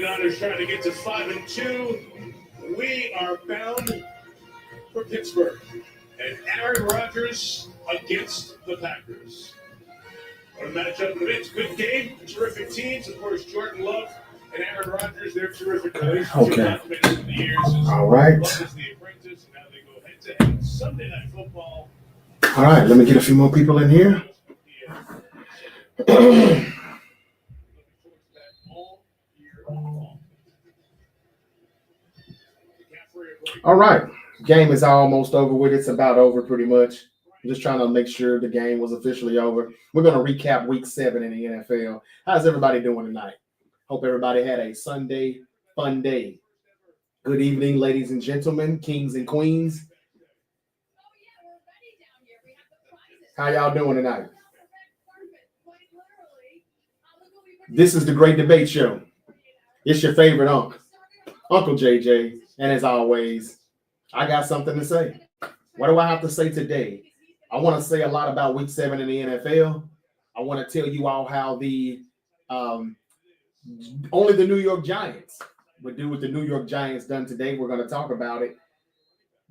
49ers trying to get to 5-2. We are bound for Pittsburgh. And Aaron Rodgers against the Packers. What a matchup of it. Good game. Terrific teams. Of course, Jordan Love and Aaron Rodgers, they're terrific relationship. Okay. All right. Love is the apprentice, and now they go head-to-head Sunday Night Football. All right. Let me get a few more people in here. All right. Game is almost over with. It's about over pretty much. I'm just trying to make sure the game was officially over. We're going to recap week 7 in the NFL. How's everybody doing tonight? Hope everybody had a Sunday fun day. Good evening, ladies and gentlemen, kings and queens. How y'all doing tonight? This is the Great Debate Show. It's your favorite Uncle JJ. And as always, I got something to say. What do I have to say today? I want to say a lot about week 7 in the NFL. I want to tell you all how the only the New York Giants would do what the New York Giants done today. We're going to talk about it.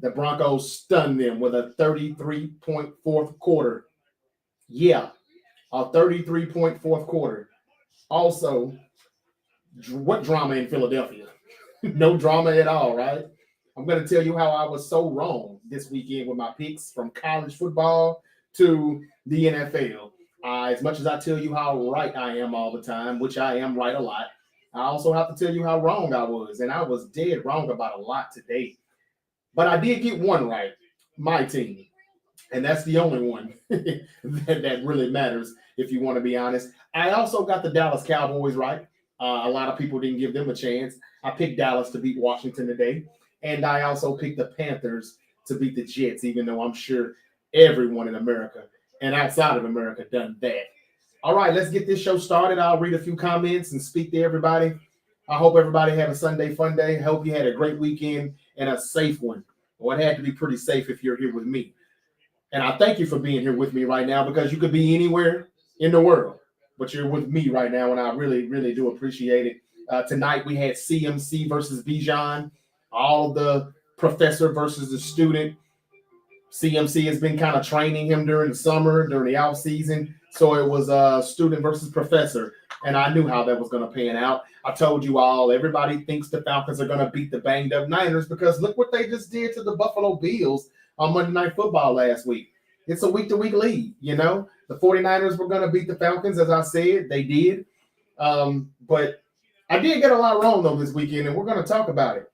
The Broncos stunned them with a 33-point fourth quarter. Yeah, a 33-point fourth quarter. Also, what drama in Philadelphia? No drama at all, right? I'm going to tell you how I was so wrong this weekend with my picks from college football to the NFL. As much as I tell you how right I am all the time, which I am right a lot, I also have to tell you how wrong I was. And I was dead wrong about a lot today. But I did get one right, my team. And that's the only one that really matters, if you want to be honest. I also got the Dallas Cowboys right. A lot of people didn't give them a chance. I picked Dallas to beat Washington today. And I also picked the Panthers to beat the Jets, even though I'm sure everyone in America and outside of America done that. All right, let's get this show started. I'll read a few comments and speak to everybody. I hope everybody had a Sunday fun day. I hope you had a great weekend and a safe one. Well, it had to be pretty safe if you're here with me. And I thank you for being here with me right now, because you could be anywhere in the world, but you're with me right now, and I really, really do appreciate it. Tonight we had CMC versus Bijan. All the professor versus the student. CMC has been kind of training him during the summer, during the off season. So it was student versus professor. And I knew how that was going to pan out. I told you all, everybody thinks the Falcons are going to beat the banged up Niners, because look what they just did to the Buffalo Bills on Monday Night Football last week. It's a week-to-week lead, you know. The 49ers were going to beat the Falcons, as I said. They did. But I did get a lot wrong, though, this weekend, and we're going to talk about it.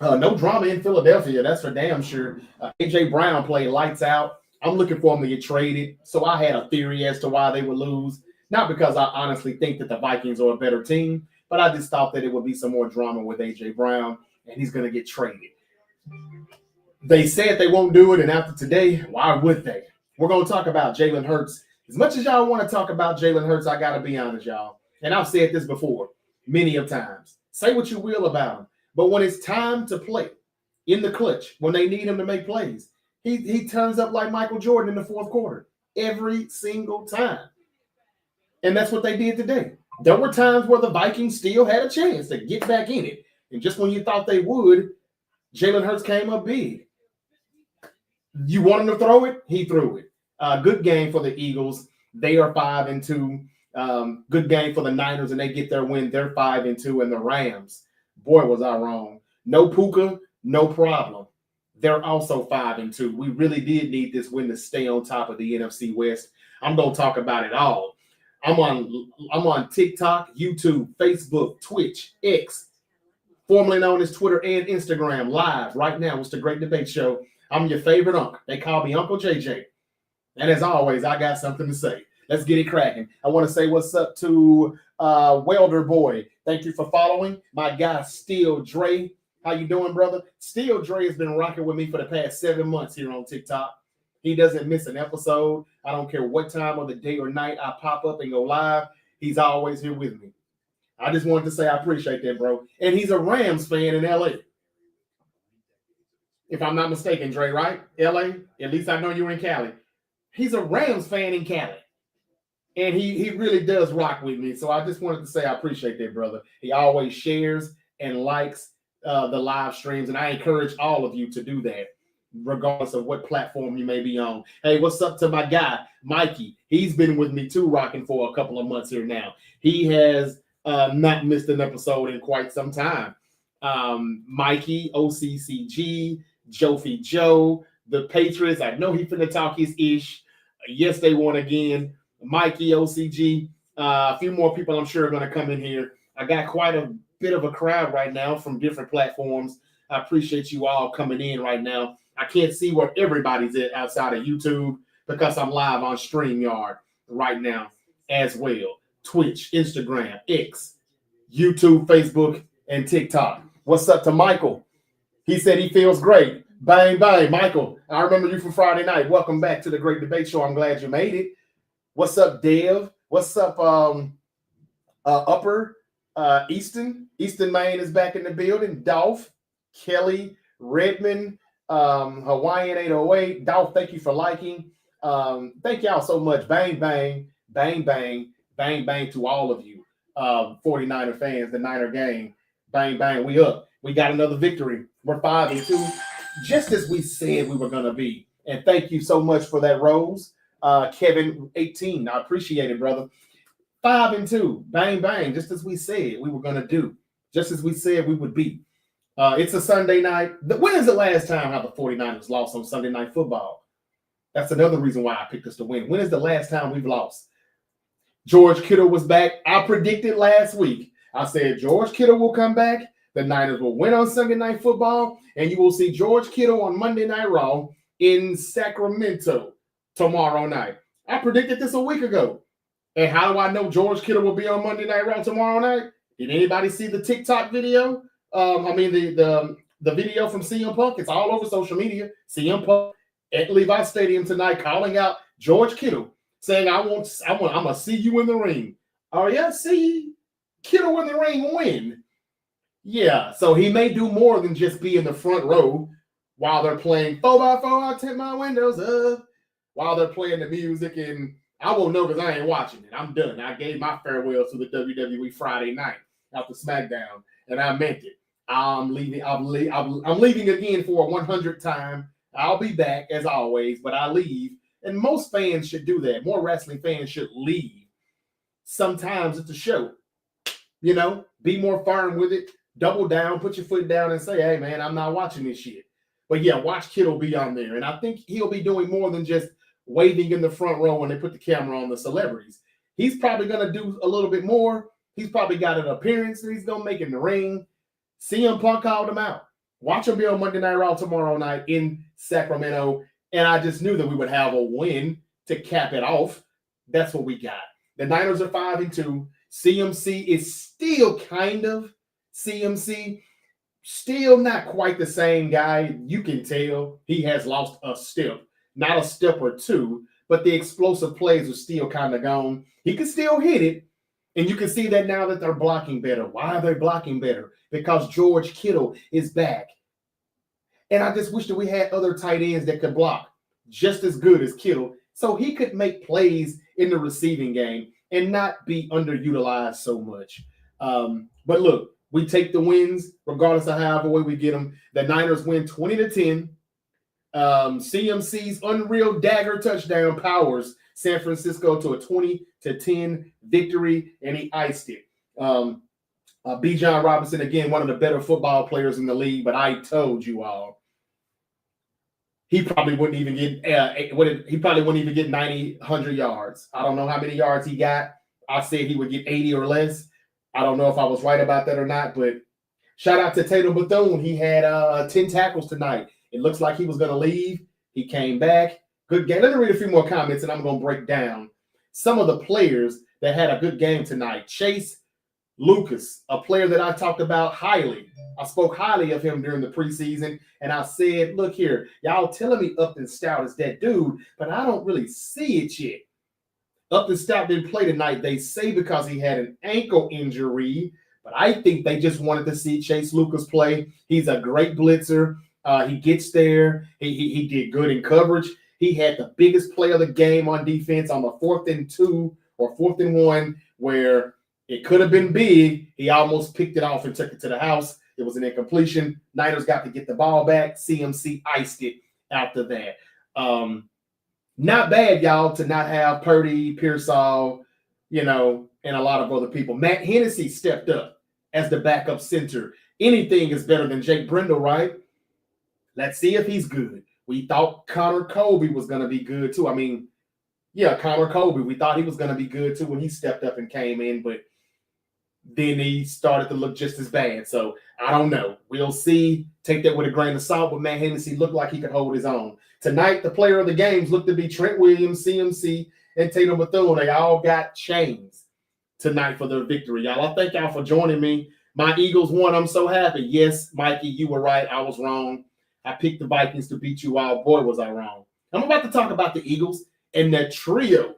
No drama in Philadelphia, that's for damn sure. A.J. Brown played lights out. I'm looking for him to get traded. So I had a theory as to why they would lose. Not because I honestly think that the Vikings are a better team, but I just thought that it would be some more drama with A.J. Brown, and he's going to get traded. They said they won't do it, and after today, why would they? We're going to talk about Jalen Hurts. As much as y'all want to talk about Jalen Hurts, I got to be honest, y'all. And I've said this before many of times. Say what you will about him. But when it's time to play in the clutch, when they need him to make plays, he turns up like Michael Jordan in the fourth quarter every single time. And that's what they did today. There were times where the Vikings still had a chance to get back in it. And just when you thought they would, Jalen Hurts came up big. You want him to throw it? He threw it. Good game for the Eagles. They are 5-2. Good game for the Niners, and they get their win. They're 5-2. And the Rams, boy, was I wrong. No Puka, no problem. They're also 5-2. We really did need this win to stay on top of the NFC West. I'm going to talk about it all. I'm on TikTok, YouTube, Facebook, Twitch, X, formerly known as Twitter and Instagram, live right now. It's the Great Debate Show. I'm your favorite uncle. They call me Uncle JJ. And as always, I got something to say. Let's get it cracking. I want to say what's up to Welder Boy. Thank you for following. My guy, Steel Dre. How you doing, brother? Steel Dre has been rocking with me for the past 7 months here on TikTok. He doesn't miss an episode. I don't care what time of the day or night I pop up and go live. He's always here with me. I just wanted to say I appreciate that, bro. And he's a Rams fan in L.A. If I'm not mistaken, Dre, right? L.A.? At least I know you're in Cali. He's a Rams fan in Cali. And he really does rock with me. So I just wanted to say I appreciate that, brother. He always shares and likes the live streams, and I encourage all of you to do that, regardless of what platform you may be on. Hey, what's up to my guy, Mikey? He's been with me too, rocking for a couple of months here now. He has not missed an episode in quite some time. Mikey, OCCG, Jofi Joe, the Patriots. I know he finna talk his ish. Yes, they won again. Mikey, OCG. A few more people I'm sure are going to come in here. I got quite a bit of a crowd right now from different platforms. I appreciate you all coming in right now. I can't see where everybody's at outside of YouTube because I'm live on StreamYard right now as well. Twitch, Instagram, X, YouTube, Facebook, and TikTok. What's up to Michael? He said he feels great. Bang, bang. Michael, I remember you from Friday night. Welcome back to the Great Debate Show. I'm glad you made it. What's up, Dev? What's up, Upper Easton? Easton, Maine is back in the building. Dolph, Kelly, Redmond, Hawaiian 808. Dolph, thank you for liking. Thank y'all so much. Bang, bang, bang, bang, bang, bang to all of you 49er fans, the Niner gang. Bang, bang, we up. We got another victory. We're 5-2, just as we said we were going to be. And thank you so much for that, Rose. Kevin 18, I appreciate it, brother. 5-2, bang, bang, just as we said we were going to do, just as we said we would be. It's a Sunday night. When is the last time how the 49ers lost on Sunday Night Football? That's another reason why I picked us to win. When is the last time we've lost? George Kittle was back. I predicted last week. I said George Kittle will come back. The Niners will win on Sunday Night Football, and you will see George Kittle on Monday Night Raw in Sacramento tomorrow night. I predicted this a week ago. And how do I know George Kittle will be on Monday Night Raw tomorrow night? Did anybody see the TikTok video? The video from CM Punk. It's all over social media. CM Punk at Levi Stadium tonight calling out George Kittle, saying, I'm gonna see you in the ring. Oh, yeah, see Kittle in the ring win. Yeah, so he may do more than just be in the front row while they're playing 4x4, I tip my windows up, while they're playing the music, and I won't know because I ain't watching it. I'm done. I gave my farewell to the WWE Friday night after SmackDown, and I meant it. I'm leaving. I'm leaving again for a 100th time. I'll be back as always, but I leave, and most fans should do that. More wrestling fans should leave. Sometimes it's a show. You know, be more firm with it. Double down, put your foot down, and say, "Hey, man, I'm not watching this shit." But yeah, watch Kittle be on there, and I think he'll be doing more than just waving in the front row when they put the camera on the celebrities. He's probably going to do a little bit more. He's probably got an appearance that he's going to make in the ring. CM Punk called him out. Watch him be on Monday Night Raw tomorrow night in Sacramento. And I just knew that we would have a win to cap it off. That's what we got. The Niners are 5-2. CMC is still kind of CMC. Still not quite the same guy. You can tell he has lost a step. Not a step or two, but the explosive plays are still kind of gone. He can still hit it, and you can see that now that they're blocking better. Why are they blocking better? Because George Kittle is back. And I just wish that we had other tight ends that could block just as good as Kittle so he could make plays in the receiving game and not be underutilized so much. But look, we take the wins regardless of however way we get them. The Niners win 20-10. CMC's unreal dagger touchdown powers San Francisco to a 20-10 victory, and he iced it. Bijan Robinson, again, one of the better football players in the league, but I told you all, he probably wouldn't even get 90, 100 yards. I don't know how many yards he got. I said he would get 80 or less. I don't know if I was right about that or not, but shout out to Tatum Bethune. He had 10 tackles tonight. It looks like he was going to leave. He came back. Good game. Let me read a few more comments, and I'm going to break down some of the players that had a good game tonight. Chase Lucas, a player that I talked about highly. I spoke highly of him during the preseason, and I said, look here, y'all telling me Upton Stout is that dude, but I don't really see it yet. Upton Stout didn't play tonight, they say, because he had an ankle injury, but I think they just wanted to see Chase Lucas play. He's a great blitzer. He gets there. He did good in coverage. He had the biggest play of the game on defense on the 4th and 2 or 4th and 1 where it could have been big. He almost picked it off and took it to the house. It was an incompletion. Niners got to get the ball back. CMC iced it after that. Not bad, y'all, to not have Purdy, Pearsall, and a lot of other people. Matt Hennessy stepped up as the backup center. Anything is better than Jake Brendel, right? Let's see if he's good. We thought Connor Colby was going to be good, too. Connor Colby. We thought he was going to be good, too, when he stepped up and came in, but then he started to look just as bad. So I don't know. We'll see. Take that with a grain of salt, but Matt Hennessy looked like he could hold his own. Tonight, the player of the games looked to be Trent Williams, CMC, and Tatum Bethune. They all got chains tonight for their victory. Y'all, I thank y'all for joining me. My Eagles won. I'm so happy. Yes, Mikey, you were right. I was wrong. I picked the Vikings to beat you all. Boy, was I wrong. I'm about to talk about the Eagles and that trio,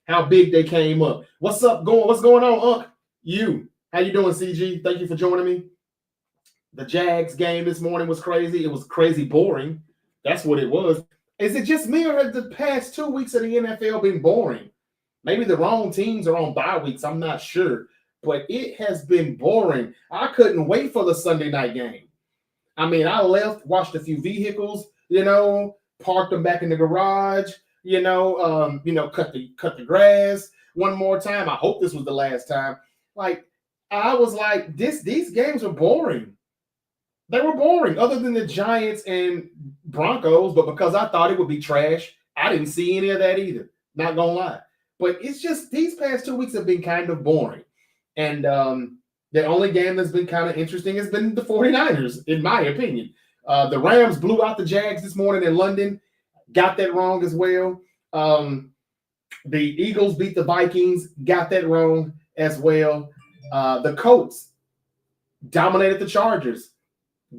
how big they came up. What's going on, Unc? How you doing, CG? Thank you for joining me. The Jags game this morning was crazy. It was crazy boring. That's what it was. Is it just me, or has the past 2 weeks of the NFL been boring? Maybe the wrong teams are on bye weeks. I'm not sure. But it has been boring. I couldn't wait for the Sunday night game. I left, watched a few vehicles, parked them back in the garage, cut the grass one more time. I hope this was the last time. I was like, these games are boring. They were boring, other than the Giants and Broncos, but because I thought it would be trash, I didn't see any of that either. Not gonna lie. But it's just these past 2 weeks have been kind of boring. And the only game that's been kind of interesting has been the 49ers, in my opinion. The Rams blew out the Jags this morning in London. Got that wrong as well. The Eagles beat the Vikings. Got that wrong as well. The Colts dominated the Chargers.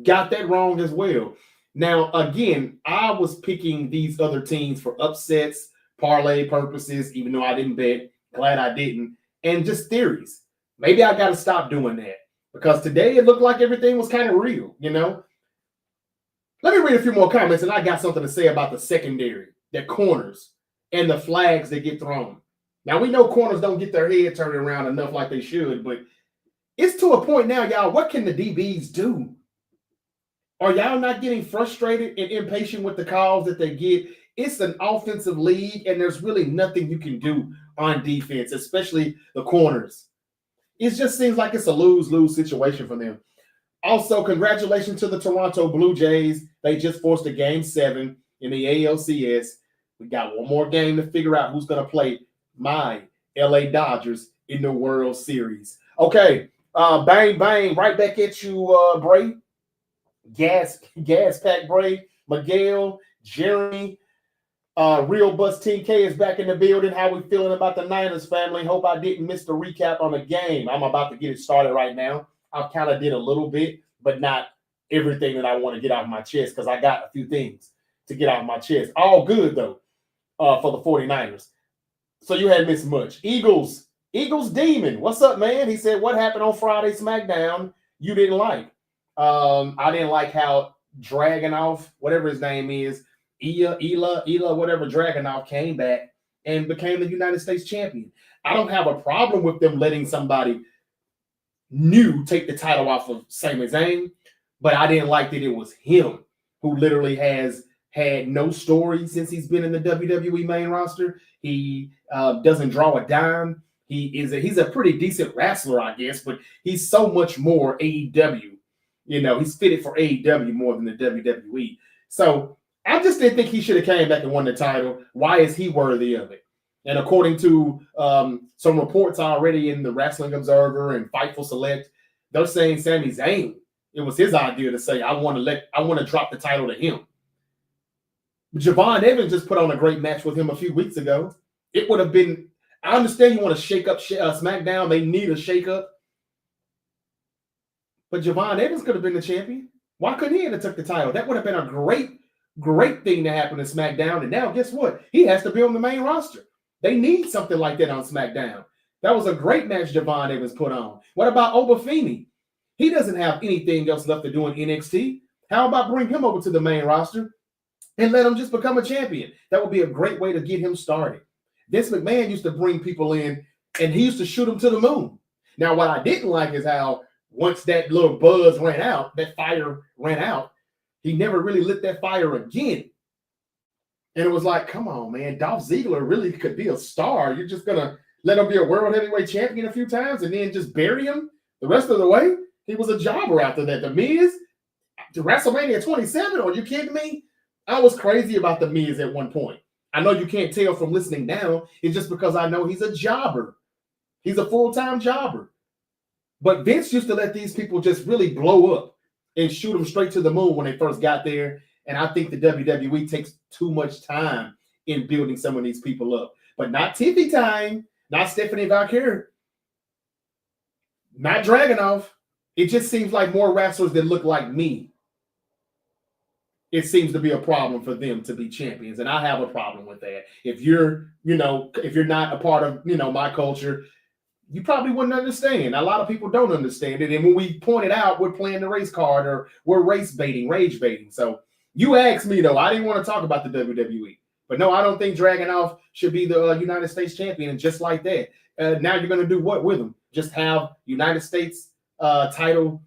Got that wrong as well. Now, again, I was picking these other teams for upsets, parlay purposes, even though I didn't bet. Glad I didn't. And just theories. Maybe I got to stop doing that because today it looked like everything was kind of real, Let me read a few more comments, and I got something to say about the secondary, the corners, and the flags that get thrown. Now, we know corners don't get their head turned around enough like they should, but it's to a point now, y'all, what can the DBs do? Are y'all not getting frustrated and impatient with the calls that they get? It's an offensive league, and there's really nothing you can do on defense, especially the corners. It just seems like it's a lose-lose situation for them. Also, congratulations to the Toronto Blue Jays. They just forced a Game 7 in the ALCS. We got one more game to figure out who's going to play my LA Dodgers in the World Series. Okay, bang, bang, right back at you, Bray. Gas Pack Bray, Miguel, Jeremy, Real Bus Team K is back in the building. How we feeling about the Niners, family? Hope I didn't miss the recap on the game. I'm about to get it started right now. I kind of did a little bit, but not everything that I want to get off my chest because I got a few things to get off my chest. All good, though, for the 49ers. So you hadn't missed much. Eagles Demon. What's up, man? He said, what happened on Friday SmackDown you didn't like? I didn't like how Dragunov, whatever his name is, Ela, whatever, Dragunov came back and became the United States champion. I don't have a problem with them letting somebody new take the title off of Sami Zayn, but I didn't like that it was him who literally has had no story since he's been in the WWE main roster. He doesn't draw a dime. He's a pretty decent wrestler, I guess, but he's so much more AEW. He's fitted for AEW more than the WWE. So I just didn't think he should have came back and won the title. Why is he worthy of it? And according to some reports already in the Wrestling Observer and Fightful Select, they're saying Sami Zayn, it was his idea to say, I want to drop the title to him. Javon Evans just put on a great match with him a few weeks ago. It would have been, I understand you want to shake up SmackDown. They need a shake up. But Javon Evans could have been the champion. Why couldn't he have took the title? That would have been a great thing to happen in SmackDown. And now, guess what? He has to be on the main roster. They need something like that on SmackDown. That was a great match Javon Evans put on. What about Obafemi? He doesn't have anything else left to do in NXT. How about bring him over to the main roster and let him just become a champion? That would be a great way to get him started. Vince McMahon used to bring people in and he used to shoot them to the moon. Now, what I didn't like is how once that little buzz ran out, that fire ran out, he never really lit that fire again. And it was like, come on, man, Dolph Ziggler really could be a star. You're just going to let him be a world heavyweight champion a few times and then just bury him the rest of the way? He was a jobber after that. The Miz, to WrestleMania 27, are you kidding me? I was crazy about The Miz at one point. I know you can't tell from listening now. It's just because I know he's a jobber. He's a full-time jobber. But Vince used to let these people just really blow up and shoot them straight to the moon when they first got there. And I think the WWE takes too much time in building some of these people up. But not Tiffy time, not Stephanie Valkyrie, not Dragunov. It just seems like more wrestlers that look like me. It seems to be a problem for them to be champions. And I have a problem with that. If you're not a part of, my culture, you probably wouldn't understand. A lot of people don't understand it. And when we point it out, we're playing the race card or we're rage baiting. So you asked me, though, I didn't want to talk about the WWE. But no, I don't think Dragunov should be the United States champion. And just like that, now you're going to do what with him? Just have United States title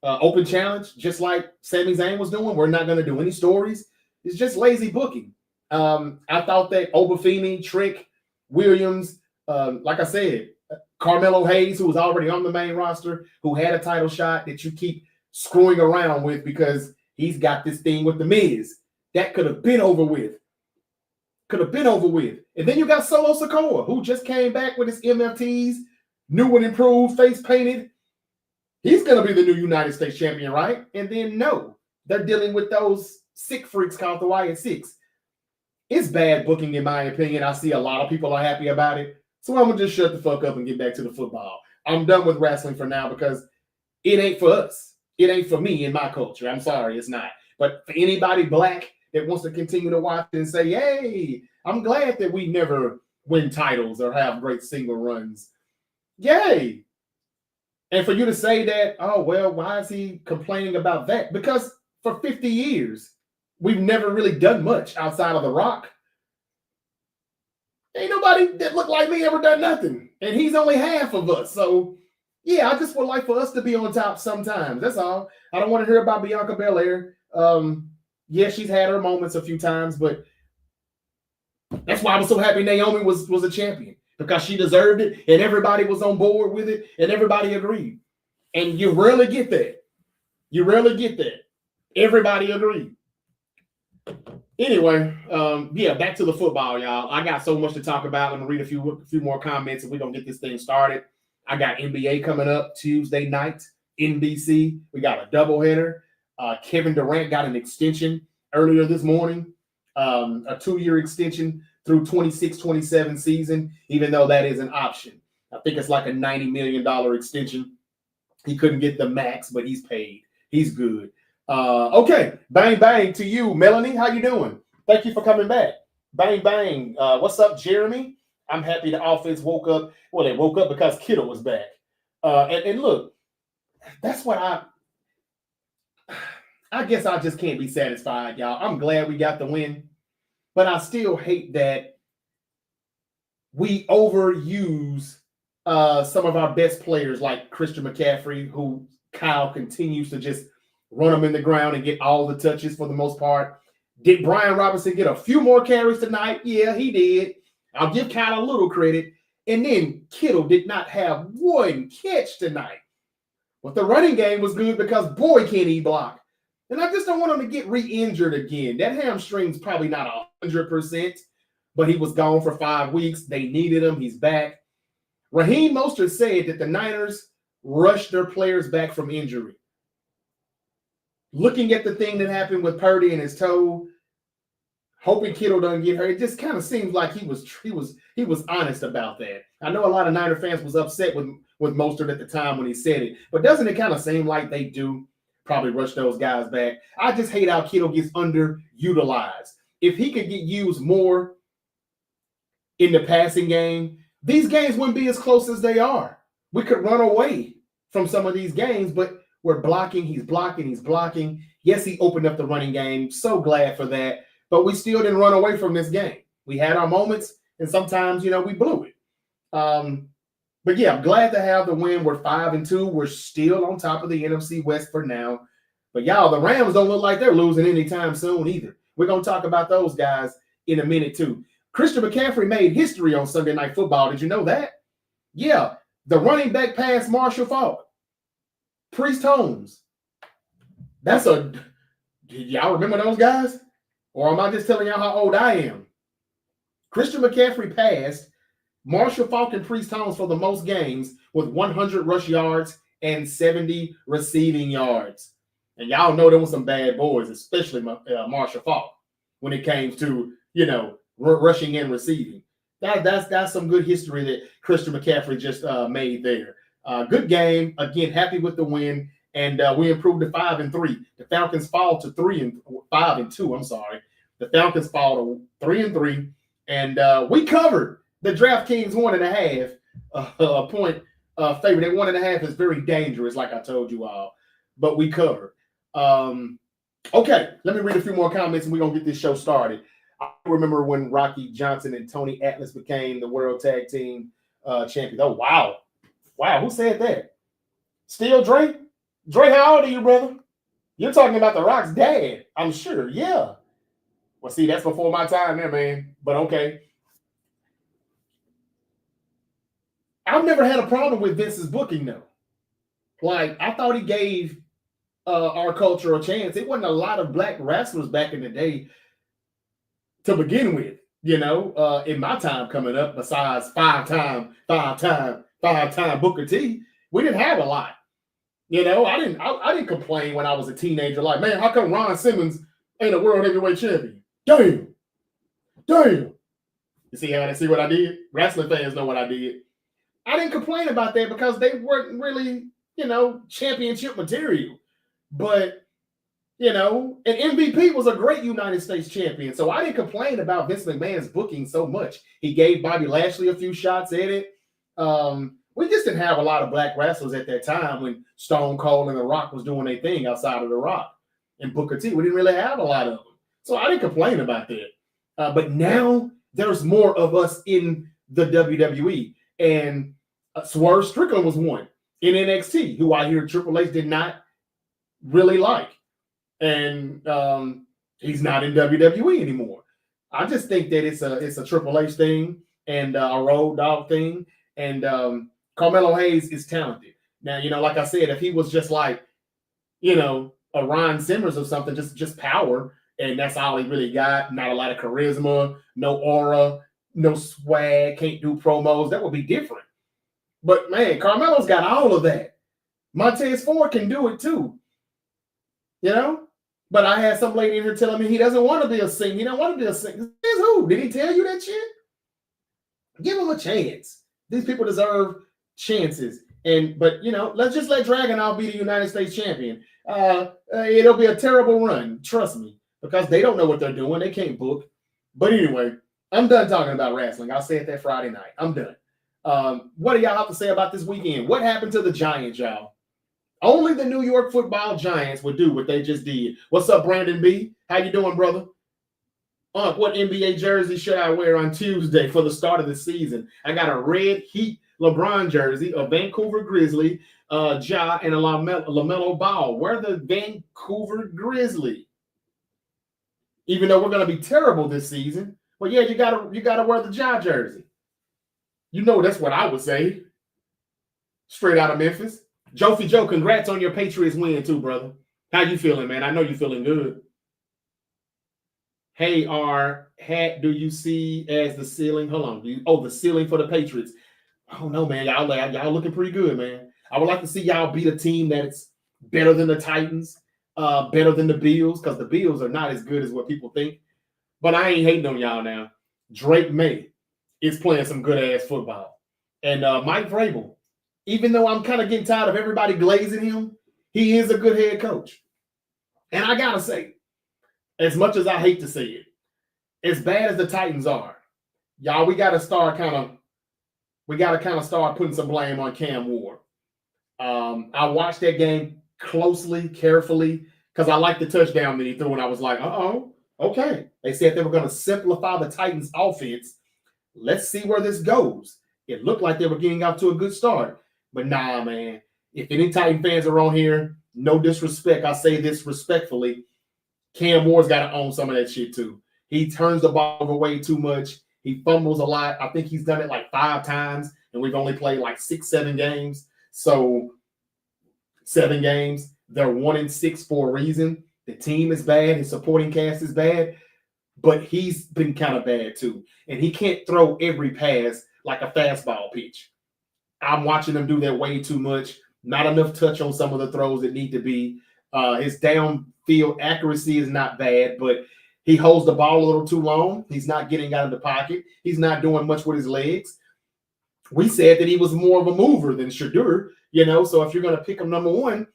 open challenge, just like Sami Zayn was doing. We're not going to do any stories. It's just lazy booking. I thought that Obafemi, Trick, Williams, like I said, Carmelo Hayes, who was already on the main roster, who had a title shot that you keep screwing around with because he's got this thing with the Miz. That could have been over with. And then you got Solo Sikoa, who just came back with his MFTs, new and improved, face painted. He's going to be the new United States champion, right? And then, no, they're dealing with those sick freaks called the Wyatt Six. It's bad booking, in my opinion. I see a lot of people are happy about it. So I'm going to just shut the fuck up and get back to the football. I'm done with wrestling for now because it ain't for us. It ain't for me in my culture. I'm sorry, it's not. But for anybody black that wants to continue to watch and say, hey, I'm glad that we never win titles or have great single runs. Yay. And for you to say that, oh, well, why is he complaining about that? Because for 50 years, we've never really done much outside of The Rock. Ain't nobody that looked like me ever done nothing. And he's only half of us. So, yeah, I just would like for us to be on top sometimes. That's all. I don't want to hear about Bianca Belair. Yeah, she's had her moments a few times, but that's why I was so happy Naomi was a champion. Because she deserved it, and everybody was on board with it, and everybody agreed. And you rarely get that. Everybody agreed. Anyway, back to the football, y'all. I got so much to talk about. I'm going to read a few more comments, and we're going to get this thing started. I got NBA coming up Tuesday night, NBC. We got a doubleheader. Kevin Durant got an extension earlier this morning, a 2-year extension through 26-27 season, even though that is an option. I think it's like a $90 million extension. He couldn't get the max, but he's paid. He's good. Okay, bang, bang to you, Melanie. How you doing? Thank you for coming back. Bang, bang. What's up, Jeremy? I'm happy the offense woke up. Well, they woke up because Kittle was back. And look, that's what I guess I just can't be satisfied, y'all. I'm glad we got the win. But I still hate that we overuse some of our best players like Christian McCaffrey, who Kyle continues to just run them in the ground and get all the touches for the most part. Did Brian Robinson get a few more carries tonight? Yeah, he did. I'll give Kyle a little credit. And then Kittle did not have one catch tonight. But the running game was good because, boy, can he block. And I just don't want him to get re-injured again. That hamstring's probably not 100%, but he was gone for 5 weeks. They needed him. He's back. Raheem Mostert said that the Niners rushed their players back from injury. Looking at the thing that happened with Purdy and his toe, hoping Kittle doesn't get hurt, it just kind of seems like he was honest about that. I know a lot of Niner fans was upset with Mostert at the time when he said it, but doesn't it kind of seem like they do probably rush those guys back? I just hate how Kittle gets underutilized. If he could get used more in the passing game, these games wouldn't be as close as they are. We could run away from some of these games, but we're blocking. He's blocking. Yes, he opened up the running game. So glad for that. But we still didn't run away from this game. We had our moments. and sometimes, we blew it. But yeah, I'm glad to have the win. We're 5-2. We're still on top of the NFC West for now. But y'all, the Rams don't look like they're losing anytime soon either. We're going to talk about those guys in a minute too. Christian McCaffrey made history on Sunday Night Football. Did you know that? Yeah, the running back passed Marshall Faulk. Priest Holmes. Did y'all remember those guys? Or am I just telling y'all how old I am? Christian McCaffrey passed Marshall Faulk and Priest Holmes for the most games with 100 rush yards and 70 receiving yards. And y'all know there was some bad boys, especially Marshall Faulk, when it came to, rushing and receiving. That's some good history that Christian McCaffrey just made there. Good game. Again, happy with the win. And we improved to 5-3. The Falcons fall to 5-2. I'm sorry. The Falcons fall to 3-3. And we covered the DraftKings 1.5 point favorite. That 1.5 is very dangerous, like I told you all. But we covered. Okay, let me read a few more comments and we're going to get this show started. I remember when Rocky Johnson and Tony Atlas became the World Tag Team champions. Oh, wow. Wow, who said that? Still Dre? Dre, how old are you, brother? You're talking about The Rock's dad, I'm sure. Yeah. Well, see, that's before my time there, man. But okay. I've never had a problem with Vince's booking, though. Like, I thought he gave our culture a chance. It wasn't a lot of black wrestlers back in the day to begin with, in my time coming up, besides five-time Booker T. We didn't have a lot. I didn't complain when I was a teenager, like, man, how come Ron Simmons ain't a world heavyweight champion? Damn. You see what I did? Wrestling fans know what I did. I didn't complain about that because they weren't really, championship material. But, and MVP was a great United States champion. So I didn't complain about Vince McMahon's booking so much. He gave Bobby Lashley a few shots at it. We just didn't have a lot of black wrestlers at that time when Stone Cold and The Rock was doing their thing outside of The Rock and Booker T. We didn't really have a lot of them. So I didn't complain about that. But now there's more of us in the WWE. And Swerve Strickland was one in NXT, who I hear Triple H did not really like. And he's not in WWE anymore. I just think that it's a Triple H thing and a Road Dogg thing. And Carmelo Hayes is talented. Now, like I said, if he was just like, a Ron Simmons or something, just power, and that's all he really got, not a lot of charisma, no aura, no swag, can't do promos, that would be different. But, man, Carmelo's got all of that. Montez Ford can do it, too. But I had some lady in here telling me he doesn't want to be a singer. He don't want to be a singer. Who? Did he tell you that shit? Give him a chance. These people deserve chances. But let's just let Dragunov be the United States champion. It'll be a terrible run, trust me, because they don't know what they're doing. They can't book. But anyway, I'm done talking about wrestling. I'll say it that Friday night. I'm done. What do y'all have to say about this weekend? What happened to the Giants, y'all? Only the New York Football Giants would do what they just did. What's up, Brandon B? How you doing, brother? What NBA jersey should I wear on Tuesday for the start of the season? I got a red Heat LeBron jersey, a Vancouver Grizzly, Ja, and a LaMelo Ball. Wear the Vancouver Grizzly. Even though we're going to be terrible this season. But yeah, you gotta wear the Ja jersey. That's what I would say. Straight out of Memphis. Jofi Joe, congrats on your Patriots win too, brother. How you feeling, man? I know you're feeling good. Hey, our hat, do you see as the ceiling? Hold on. The ceiling for the Patriots. I don't know, man. Y'all looking pretty good, man. I would like to see y'all beat a team that's better than the Titans, better than the Bills, because the Bills are not as good as what people think. But I ain't hating on y'all now. Drake May is playing some good-ass football. And Mike Vrabel, even though I'm kind of getting tired of everybody glazing him, he is a good head coach. And I got to say, as much as I hate to say it, as bad as the Titans are, y'all, we got to start start putting some blame on Cam Ward. I watched that game closely, carefully, because I liked the touchdown that he threw, and I was like, okay. They said they were going to simplify the Titans' offense. Let's see where this goes. It looked like they were getting out to a good start. But nah, man. If any Titan fans are on here, no disrespect. I say this respectfully. Cam Moore's got to own some of that shit too. He turns the ball over way too much. He fumbles a lot. I think he's done it like 5 times, and we've only played like 6, 7 games. So 7 games. They're 1-6 for a reason. The team is bad. His supporting cast is bad. But he's been kind of bad too. And he can't throw every pass like a fastball pitch. I'm watching him do that way too much. Not enough touch on some of the throws that need to be. His downfield accuracy is not bad, but he holds the ball a little too long. He's not getting out of the pocket. He's not doing much with his legs. We said that he was more of a mover than Shedeur, so if you're going to pick him number 1,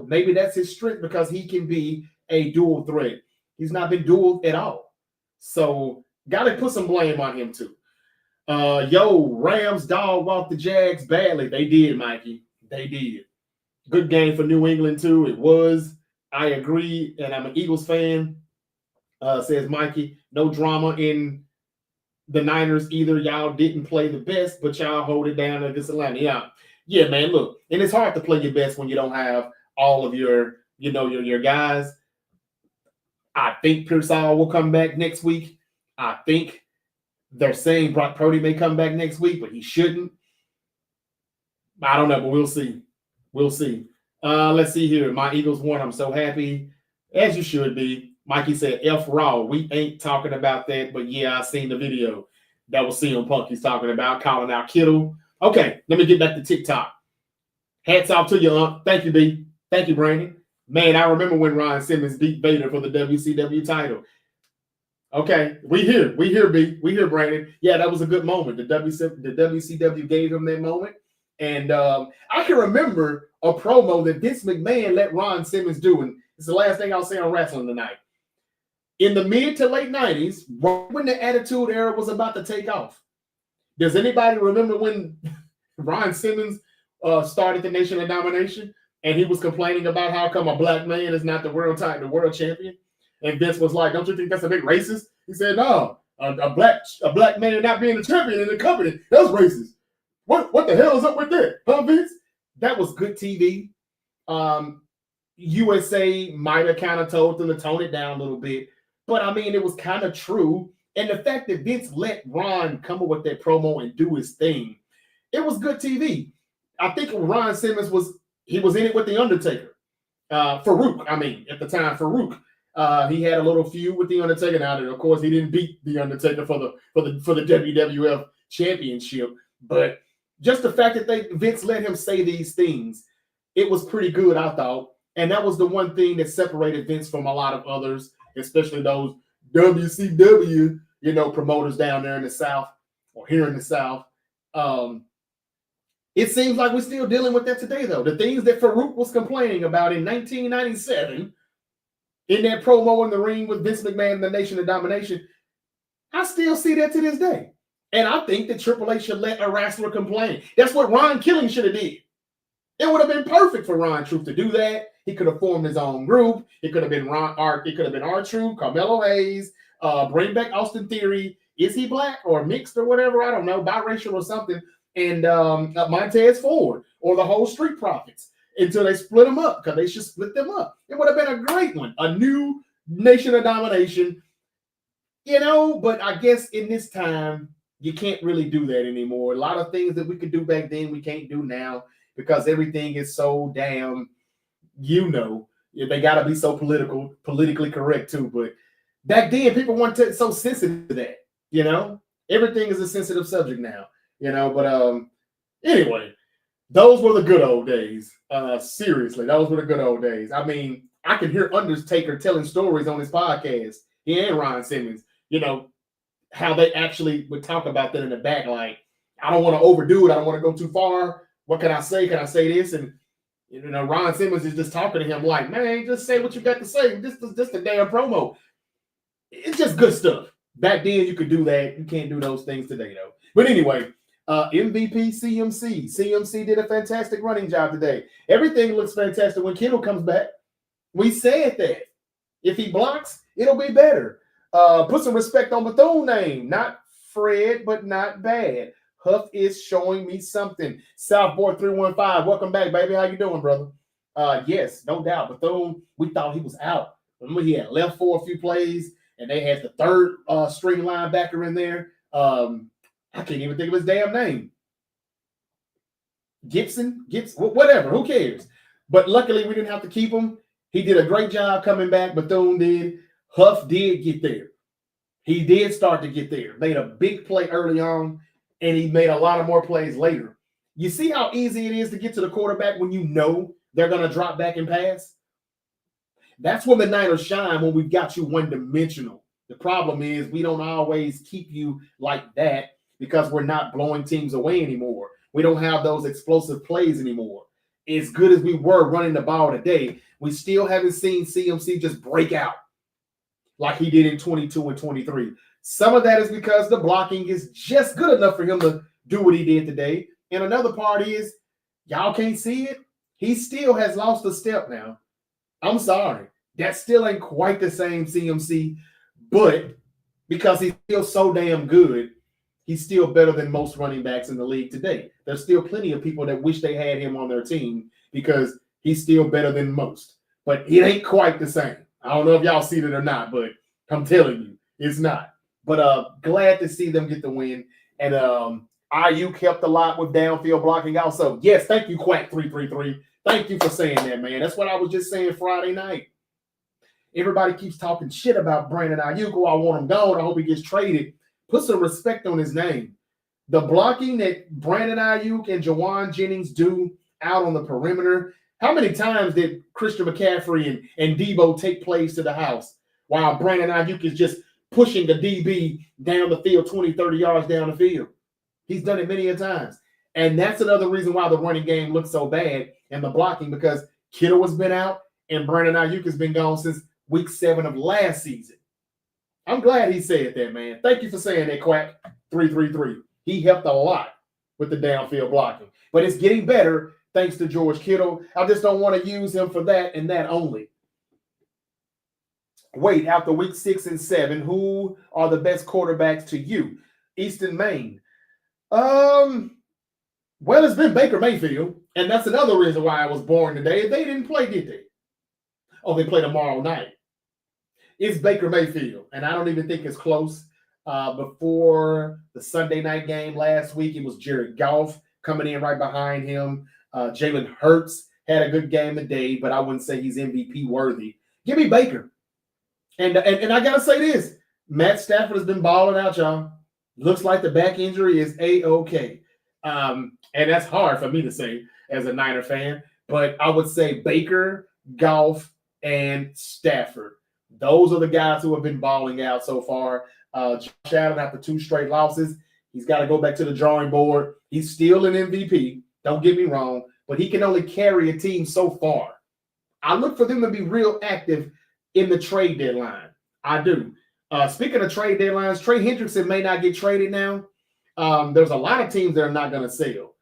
maybe that's his strength because he can be a dual threat. He's not been dual at all. So got to put some blame on him too. Rams dog walked the Jags badly. They did, Mikey. They did. Good game for New England too. It was. I agree, and I'm an Eagles fan. Says Mikey. No drama in the Niners either. Y'all didn't play the best, but y'all hold it down against Atlanta. Yeah, man. Look, and it's hard to play your best when you don't have all of your guys. I think Pearsall will come back next week. I think they're saying Brock Purdy may come back next week, but he shouldn't. I don't know, but we'll see. We'll see. Let's see here. My Eagles won. I'm so happy, as you should be. Mikey said, F Raw. We ain't talking about that, but yeah, I seen the video. That was CM Punk he's talking about, calling out Kittle. Okay, let me get back to TikTok. Hats off to you, Thank you, B. Thank you, Brandon. Man, I remember when Ryan Simmons beat Vader for the WCW title. Okay, we here, B. We here, Brandon. Yeah, that was a good moment. The WCW gave him that moment. And I can remember a promo that Vince McMahon let Ron Simmons do. And it's the last thing I'll say on wrestling tonight. In the mid to late 90s, right when the Attitude Era was about to take off, does anybody remember when Ron Simmons started the Nation of Domination and he was complaining about how come a black man is not the world champion? And Vince was like, don't you think that's a bit racist? He said, no, a black man not being the champion in the company, that's racist. What the hell is up with that? Huh, Vince? That was good TV. USA might have kind of told them to tone it down a little bit. But, I mean, it was kind of true. And the fact that Vince let Ron come up with that promo and do his thing, it was good TV. I think Ron Simmons was in it with The Undertaker. Farouk, at the time, Farouk. He had a little feud with The Undertaker. Now, of course, he didn't beat The Undertaker for the WWF championship. But just the fact that Vince let him say these things, it was pretty good, I thought. And that was the one thing that separated Vince from a lot of others, especially those WCW, promoters down there in the South or here in the South. It seems like we're still dealing with that today, though. The things that Farouk was complaining about in 1997 in that promo in the ring with Vince McMahon and the Nation of Domination, I still see that to this day. And I think that Triple H should let a wrestler complain. That's what Ron Killing should have did. It would have been perfect for Ron Truth to do that. He could have formed his own group. It could have been R-Truth, Carmelo Hayes, bring back Austin Theory. Is he black or mixed or whatever? I don't know, biracial or something. And Montez Ford or the whole Street Profits until they split them up, because they should split them up. It would have been a great one. A new Nation of Domination. But I guess in this time, you can't really do that anymore. A lot of things that we could do back then, we can't do now because everything is so damn, they got to be so politically correct too. But back then, people weren't so sensitive to that, Everything is a sensitive subject now, But anyway, those were the good old days. Seriously, those were the good old days. I mean, I can hear Undertaker telling stories on his podcast. He and Ron Simmons, how they actually would talk about that in the back. Like, I don't want to overdo it. I don't want to go too far. What can I say? Can I say this? And, Ron Simmons is just talking to him like, man, just say what you got to say. This is just a damn promo. It's just good stuff. Back then, you could do that. You can't do those things today, though. But anyway, MVP CMC. CMC did a fantastic running job today. Everything looks fantastic when Kittle comes back. We said that. If he blocks, it'll be better. Put some respect on Bethune's name, not Fred, but not bad. Huff is showing me something. Southboard 315, welcome back, baby. How you doing, brother? Yes, no doubt. Bethune, we thought he was out. Remember, he had left for a few plays, and they had the third string linebacker in there. I can't even think of his damn name. Gibson, whatever. Who cares? But luckily, we didn't have to keep him. He did a great job coming back. Bethune did. Huff did get there. He did start to get there. Made a big play early on, and he made a lot of more plays later. You see how easy it is to get to the quarterback when you know they're going to drop back and pass? That's when the Niners shine, when we've got you one-dimensional. The problem is we don't always keep you like that because we're not blowing teams away anymore. We don't have those explosive plays anymore. As good as we were running the ball today, we still haven't seen CMC just break out like he did in 22 and 23. Some of that is because the blocking is just good enough for him to do what he did today. And another part is, y'all can't see it. He still has lost a step now. I'm sorry. That still ain't quite the same CMC, but because he's still so damn good, he's still better than most running backs in the league today. There's still plenty of people that wish they had him on their team because he's still better than most. But it ain't quite the same. I don't know if y'all see it or not, but I'm telling you, it's not. But glad to see them get the win. And IU kept a lot with downfield blocking also. Yes, thank you, Quack333. Thank you for saying that, man. That's what I was just saying Friday night. Everybody keeps talking shit about Brandon Ayuk. Oh, I want him gone. I hope he gets traded. Put some respect on his name. The blocking that Brandon Ayuk and Jawan Jennings do out on the perimeter. How many times did Christian McCaffrey and Debo take plays to the house while Brandon Ayuk is just pushing the DB down the field 20, 30 yards down the field? He's done it many a times. And that's another reason why the running game looks so bad and the blocking, because Kittle has been out and Brandon Ayuk has been gone since week 7 of last season. I'm glad he said that, man. Thank you for saying that, Quack 333. He helped a lot with the downfield blocking. But it's getting better thanks to George Kittle. I just don't want to use him for that and that only. Wait, after week 6 and 7, who are the best quarterbacks to you? Eastern Maine. Well, it's been Baker Mayfield, and that's another reason why I was born today. They didn't play, did they? Oh, they play tomorrow night. It's Baker Mayfield, and I don't even think it's close. Before the Sunday night game last week, it was Jared Goff coming in right behind him. Jalen Hurts had a good game today, but I wouldn't say he's MVP worthy. Give me Baker. And I got to say this. Matt Stafford has been balling out, y'all. Looks like the back injury is A-OK. And that's hard for me to say as a Niner fan, but I would say Baker, Goff, and Stafford. Those are the guys who have been balling out so far. Josh Allen, after 2 straight losses, he's got to go back to the drawing board. He's still an MVP, don't get me wrong, but he can only carry a team so far. I look for them to be real active in the trade deadline. I do. Speaking of trade deadlines, Trey Hendrickson may not get traded now. There's a lot of teams that are not going to sell.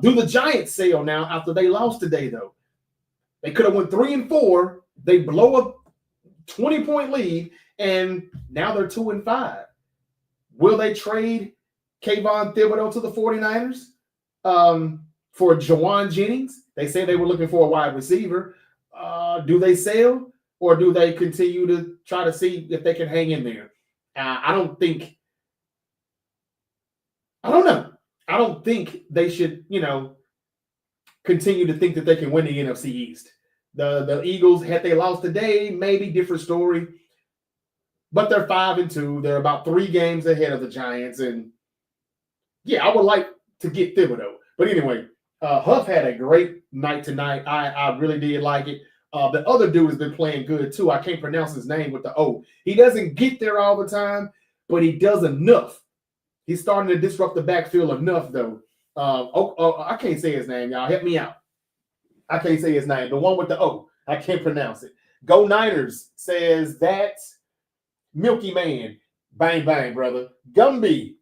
Do the Giants sell now after they lost today, though? They could have went 3-4. They blow a 20-point lead, and now they're 2-5. Will they trade Kayvon Thibodeau to the 49ers for Jawan Jennings? They said they were looking for a wide receiver. Do they sell, or do they continue to try to see if they can hang in there? I don't know. I don't think they should, continue to think that they can win the NFC East. The Eagles, had they lost today, maybe different story. But they're 5-2. They're about 3 games ahead of the Giants. And, yeah, I would like to get Thibodeau. But anyway, Huff had a great night tonight. I really did like it. The other dude has been playing good, too. I can't pronounce his name with the O. He doesn't get there all the time, but he does enough. He's starting to disrupt the backfield enough, though. I can't say his name, y'all. Help me out. I can't say his name. The one with the O. I can't pronounce it. Go Niners says that Milky Man. Bang, bang, brother. Gumby.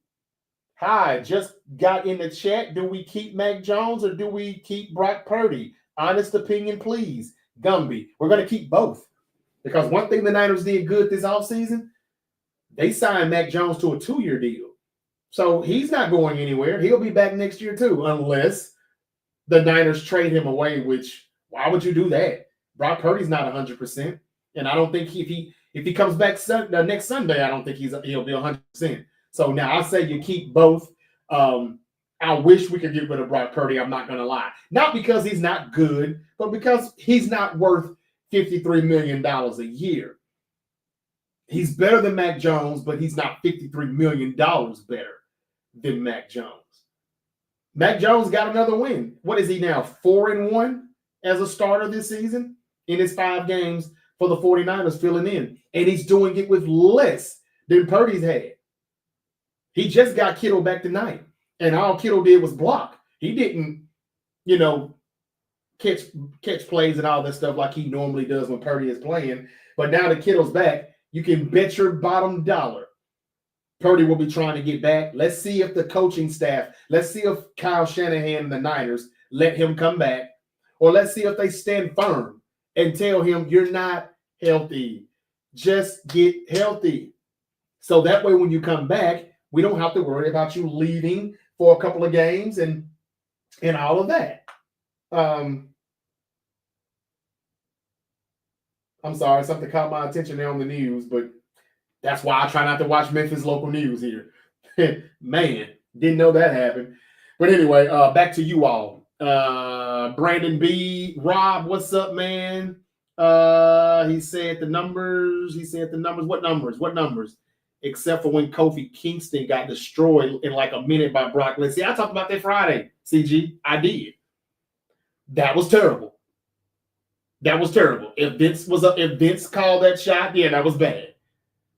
Hi, just got in the chat. Do we keep Mac Jones or do we keep Brock Purdy? Honest opinion, please. Gumby. We're going to keep both. Because one thing the Niners did good this offseason, they signed Mac Jones to a 2-year deal. So he's not going anywhere. He'll be back next year too, unless the Niners trade him away, which why would you do that? Brock Purdy's not 100%. And I don't think if he comes back next Sunday, I don't think he'll be 100%. So now I say you keep both. I wish we could get rid of Brock Purdy. I'm not going to lie. Not because he's not good, but because he's not worth $53 million a year. He's better than Mac Jones, but he's not $53 million better than Mac Jones. Mac Jones got another win. What is he now? 4-1 as a starter this season in his 5 games for the 49ers filling in. And he's doing it with less than Purdy's had. He just got Kittle back tonight. And all Kittle did was block. He didn't, catch plays and all that stuff like he normally does when Purdy is playing. But now that Kittle's back, you can bet your bottom dollar Purdy will be trying to get back. Let's see if the coaching staff, let's see if Kyle Shanahan and the Niners let him come back. Or let's see if they stand firm and tell him, you're not healthy. Just get healthy. So that way when you come back, we don't have to worry about you leaving for a couple of games and all of that. I'm sorry, something caught my attention there on the news, but that's why I try not to watch Memphis local news here. Man, didn't know that happened. But anyway, back to you all. Brandon B. Rob, what's up, man? He said the numbers. What numbers? Except for when Kofi Kingston got destroyed in like a minute by Brock Lesnar. See, I talked about that Friday, CG. I did. That was terrible. If Vince called that shot, yeah, that was bad.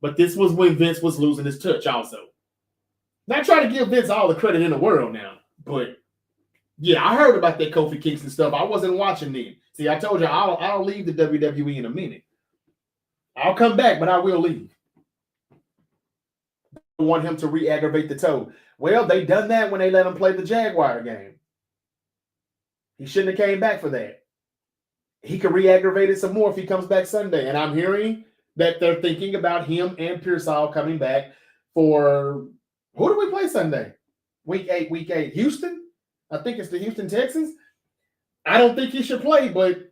But this was when Vince was losing his touch also. Not trying to give Vince all the credit in the world now, but yeah, I heard about that Kofi Kingston stuff. I wasn't watching then. See, I told you I'll leave the WWE in a minute. I'll come back, but I will leave. I want him to re-aggravate the toe. Well, they done that when they let him play the Jaguar game. He shouldn't have came back for that. He could re-aggravate it some more if he comes back Sunday. And I'm hearing that they're thinking about him and Pearsall coming back for, who do we play Sunday? Week 8. Houston? I think it's the Houston Texans. I don't think he should play, but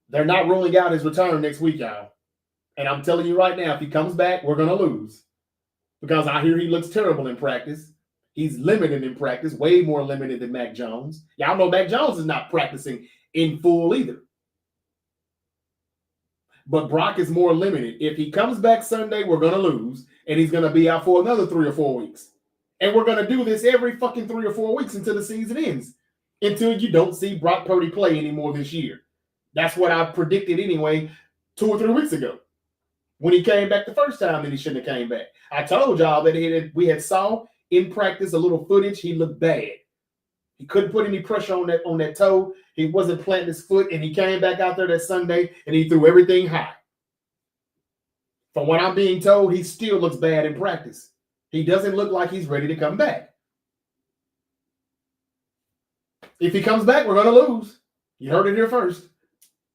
they're not ruling out his return next week, y'all. And I'm telling you right now, if he comes back, we're going to lose. Because I hear he looks terrible in practice. He's limited in practice, way more limited than Mac Jones. Y'all know Mac Jones is not practicing in full either. But Brock is more limited. If he comes back Sunday, we're going to lose. And he's going to be out for another 3 or 4 weeks. And we're going to do this every fucking 3 or 4 weeks until the season ends. Until you don't see Brock Purdy play anymore this year. That's what I predicted anyway 2 or 3 weeks ago. When he came back the first time, then he shouldn't have came back. I told y'all that we had saw in practice a little footage. He looked bad. He couldn't put any pressure on that toe. He wasn't planting his foot, and he came back out there that Sunday, and he threw everything high. From what I'm being told, he still looks bad in practice. He doesn't look like he's ready to come back. If he comes back, we're going to lose. You heard it here first.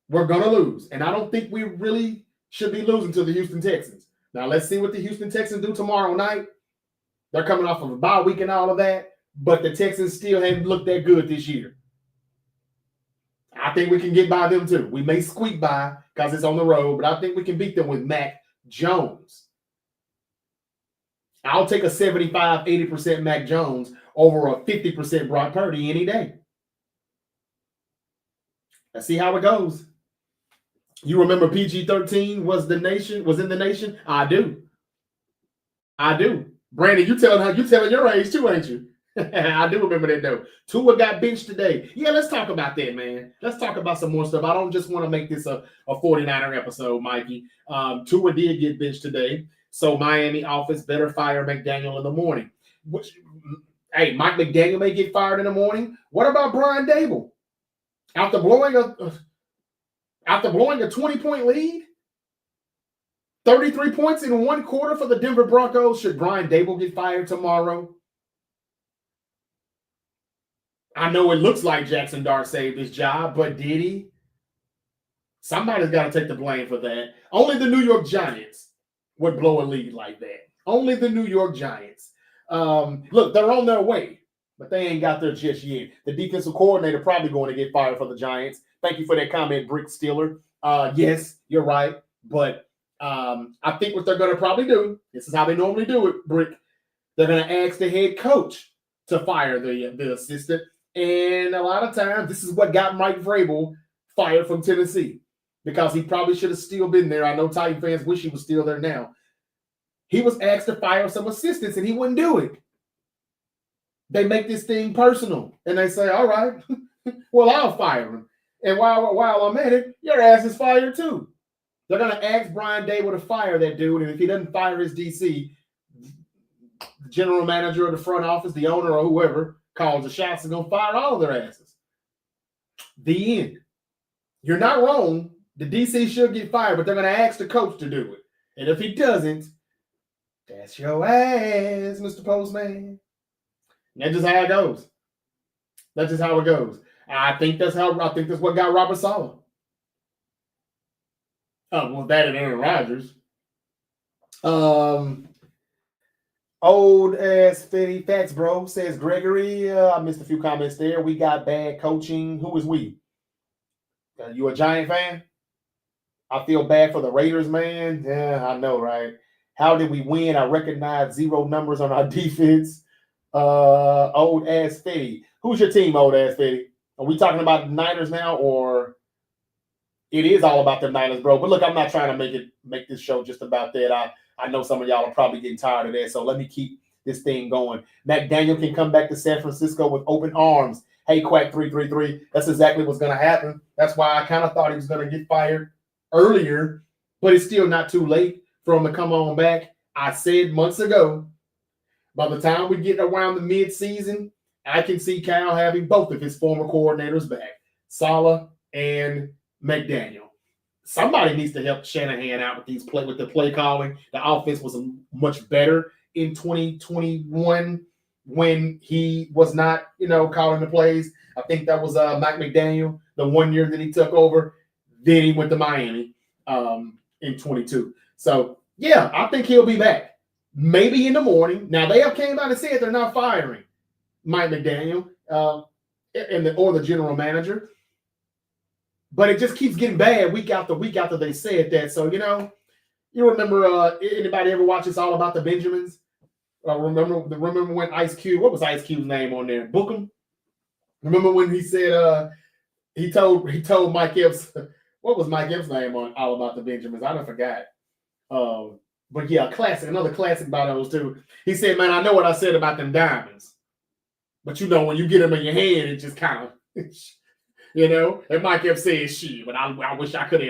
We're going to lose. And I don't think we really should be losing to the Houston Texans. Now, let's see what the Houston Texans do tomorrow night. They're coming off of a bye week and all of that, but the Texans still haven't looked that good this year. I think we can get by them too. We may squeak by because it's on the road, but I think we can beat them with Mac Jones. I'll take a 75, 80% Mac Jones over a 50% Brock Purdy any day. Let's see how it goes. You remember PG-13 was in the nation? I do. Brandon, you telling your age too, ain't you? I do remember that though. Tua got benched today. Yeah, let's talk about that, man. Let's talk about some more stuff. I don't just want to make this a 49er episode, Mikey. Tua did get benched today. So Miami office better fire McDaniel in the morning. Hey, Mike McDaniel may get fired in the morning. What about Brian Dable? After blowing a 20-point lead, 33 points in 1 quarter for the Denver Broncos, should Brian Dable get fired tomorrow? I know it looks like Jackson Dart saved his job, but did he? Somebody's got to take the blame for that. Only the New York Giants would blow a lead like that. Only the New York Giants. Look, they're on their way, but they ain't got there just yet. The defensive coordinator probably going to get fired for the Giants. Thank you for that comment, Brick Steeler. Yes, you're right. But I think what they're going to probably do, this is how they normally do it, Brick. They're going to ask the head coach to fire the assistant. And a lot of times, this is what got Mike Vrabel fired from Tennessee, because he probably should have still been there. I know Titan fans wish he was still there now. He was asked to fire some assistants, and he wouldn't do it. They make this thing personal, and they say, all right, well, I'll fire him. And while I'm at it, your ass is fired too. They're going to ask Brian Dable to fire that dude, and if he doesn't fire his DC, the general manager of the front office, the owner, or whoever calls the shots, is going to fire all of their asses. The end. You're not wrong. The DC should get fired, but they're going to ask the coach to do it. And if he doesn't, that's your ass, Mr. Postman. That's just how it goes. That's just how it goes. I think that's what got Robert Saleh. Oh, well, that and Aaron Rodgers. Old ass Fetty Facts, bro, says Gregory. I missed a few comments there. We got bad coaching. Who is we? You a Giant fan? I feel bad for the Raiders, man. Yeah, I know, right? How did we win? I recognize 0 numbers on our defense. Old ass Fetty. Who's your team, old ass Fetty? Are we talking about the Niners now, or it is all about the Niners, bro? But look, I'm not trying to make this show just about that. I know some of y'all are probably getting tired of that, so let me keep this thing going. McDaniel can come back to San Francisco with open arms. Hey, Quack 333. That's exactly what's going to happen. That's why I kind of thought he was going to get fired earlier, but it's still not too late for him to come on back. I said months ago, by the time we get around the mid-season, I can see Cal having both of his former coordinators back, Saleh and McDaniel. Somebody needs to help Shanahan out with the play calling. The offense was much better in 2021 when he was not, calling the plays. I think that was Mike McDaniel, the 1 year that he took over. Then he went to Miami in 22. So, yeah, I think he'll be back. Maybe in the morning. Now, they have came out and said they're not firing Mike McDaniel or the general manager. But it just keeps getting bad week after week after they said that. So, you remember anybody ever watch It's All About the Benjamins? Remember when Ice Cube, what was Ice Cube's name on there? Bookham? Remember when he said he told Mike Epps, what was Mike Epps' name on All About the Benjamins? I don't forgot. But yeah, another classic by those two. He said, man, I know what I said about them diamonds. But when you get them in your hand, it just kind of and Mike Epps said shit, but I wish I could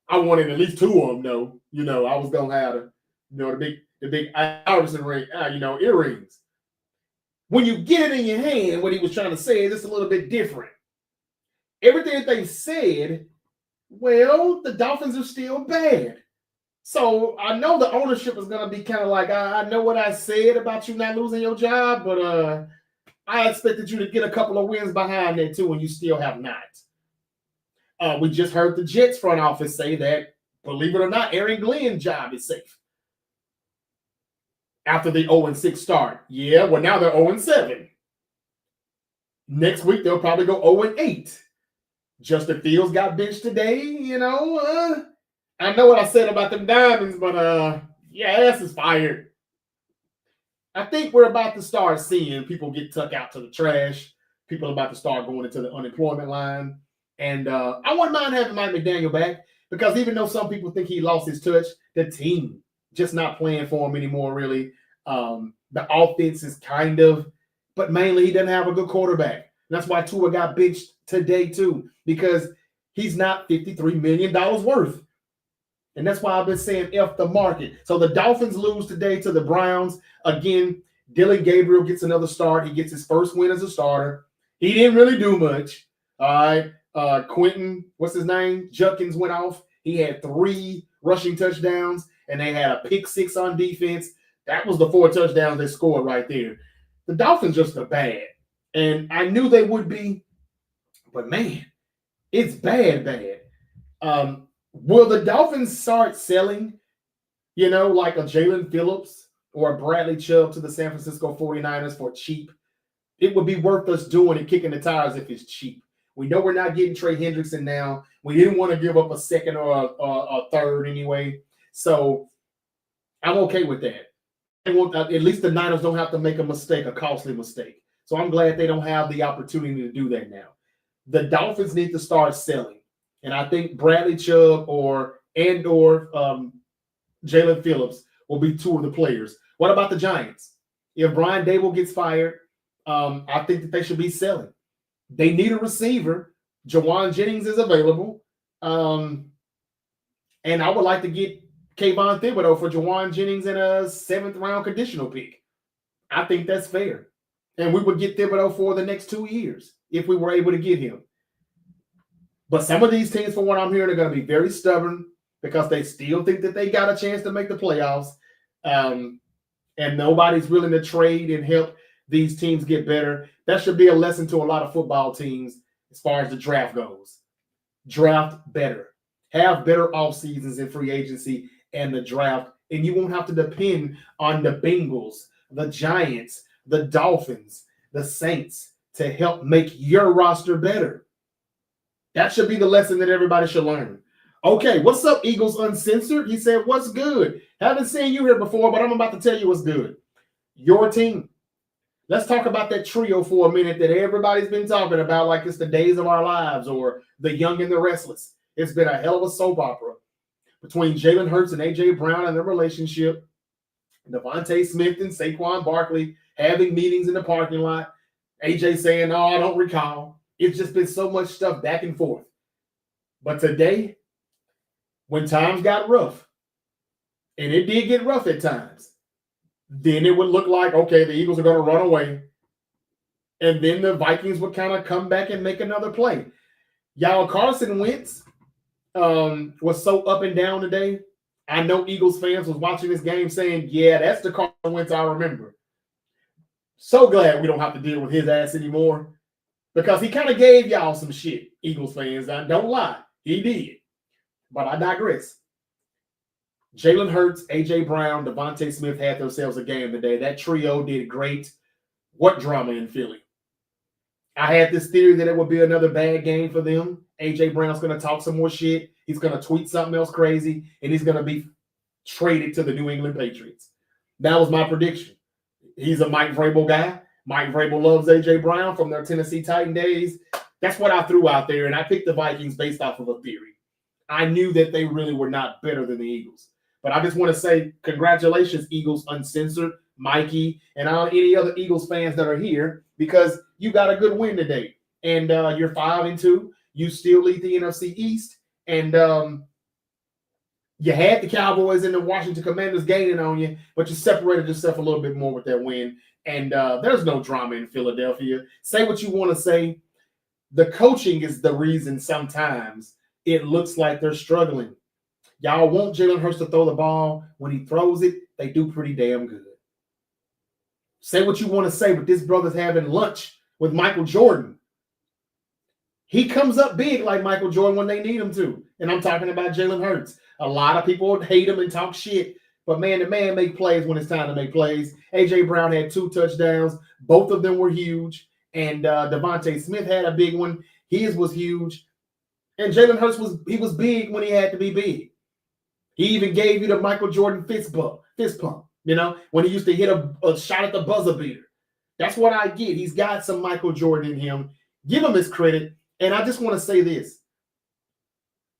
I wanted at least 2 of them though. I was gonna have the big Iverson ring, earrings. When you get it in your hand, what he was trying to say is just a little bit different. Everything they said, well, the Dolphins are still bad. So I know the ownership is gonna be kind of like, I know what I said about you not losing your job, but I expected you to get a couple of wins behind that too, and you still have not. We just heard the Jets front office say that, believe it or not, Aaron Glenn's job is safe. After the 0-6 start. Yeah, well, now they're 0-7. Next week, they'll probably go 0-8. Justin Fields got benched today, I know what I said about them Diamonds, but ass is fired. I think we're about to start seeing people get tucked out to the trash. People are about to start going into the unemployment line. And I wouldn't mind having Mike McDaniel back, because even though some people think he lost his touch, the team just not playing for him anymore, really. The offense is but mainly he doesn't have a good quarterback. And that's why Tua got benched today too, because he's not $53 million worth. And that's why I've been saying F the market. So the Dolphins lose today to the Browns. Again, Dylan Gabriel gets another start. He gets his first win as a starter. He didn't really do much. All right. Quentin, what's his name? Judkins went off. He had 3 rushing touchdowns, and they had a pick 6 on defense. That was the 4 touchdowns they scored right there. The Dolphins just are bad. And I knew they would be, but man, it's bad. Will the Dolphins start selling, like a Jalen Phillips or a Bradley Chubb to the San Francisco 49ers for cheap, it would be worth us doing and kicking the tires if it's cheap. We know we're not getting Trey Hendrickson now. We didn't want to give up a second or a third anyway. So I'm okay with that. At least the Niners don't have to make a mistake, a costly mistake. So I'm glad they don't have the opportunity to do that now. The Dolphins need to start selling. And I think Bradley Chubb or Jalen Phillips will be two of the players. What about the Giants? If Brian Dable gets fired, I think that they should be selling. They need a receiver. Jawan Jennings is available. And I would like to get Kayvon Thibodeau for Jawan Jennings in a 7th-round conditional pick. I think that's fair. And we would get Thibodeau for the next 2 years if we were able to get him. But some of these teams, from what I'm hearing, are going to be very stubborn because they still think that they got a chance to make the playoffs. And nobody's willing to trade and help these teams get better. That should be a lesson to a lot of football teams as far as the draft goes. Draft better. Have better off seasons in free agency and the draft, and you won't have to depend on the Bengals, the Giants, the Dolphins, the Saints to help make your roster better. That should be the lesson that everybody should learn. Okay, what's up, Eagles Uncensored? He said, what's good? Haven't seen you here before, but I'm about to tell you what's good. Your team. Let's talk about that trio for a minute that everybody's been talking about like it's the days of our lives or the young and the restless. It's been a hell of a soap opera between Jalen Hurts and A.J. Brown and their relationship, Devontae Smith and Saquon Barkley having meetings in the parking lot, A.J. saying, no, I don't recall. It's just been so much stuff back and forth. But today, when times got rough, and it did get rough at times, then it would look like, okay, the Eagles are going to run away. And then the Vikings would kind of come back and make another play. Y'all, Carson Wentz was so up and down today. I know Eagles fans was watching this game saying, yeah, that's the Carson Wentz I remember. So glad we don't have to deal with his ass anymore because he kind of gave y'all some shit, Eagles fans. I don't lie. He did. But I digress. Jalen Hurts, A.J. Brown, Devontae Smith had themselves a game today. That trio did great. What drama in Philly? I had this theory that it would be another bad game for them. A.J. Brown's going to talk some more shit. He's going to tweet something else crazy, and he's going to be traded to the New England Patriots. That was my prediction. He's a Mike Vrabel guy. Mike Vrabel loves A.J. Brown from their Tennessee Titan days. That's what I threw out there, and I picked the Vikings based off of a theory. I knew that they really were not better than the Eagles. But I just want to say congratulations, Eagles Uncensored, Mikey, and all any other Eagles fans that are here because you got a good win today. And you're 5-2. You still lead the NFC East. And you had the Cowboys and the Washington Commanders gaining on you, but you separated yourself a little bit more with that win. And there's no drama in Philadelphia. Say what you want to say. The coaching is the reason sometimes it looks like they're struggling. Y'all want Jalen Hurts to throw the ball. When he throws it, they do pretty damn good. Say what you want to say, but this brother's having lunch with Michael Jordan. He comes up big like Michael Jordan when they need him to. And I'm talking about Jalen Hurts. A lot of people hate him and talk shit. But man, the man make plays when it's time to make plays. A.J. Brown had 2 touchdowns. Both of them were huge. And Devontae Smith had a big one. His was huge. And Jalen Hurts was big when he had to be big. He even gave you the Michael Jordan fist pump, you know, when he used to hit a shot at the buzzer beater. That's what I get. He's got some Michael Jordan in him. Give him his credit. And I just want to say this.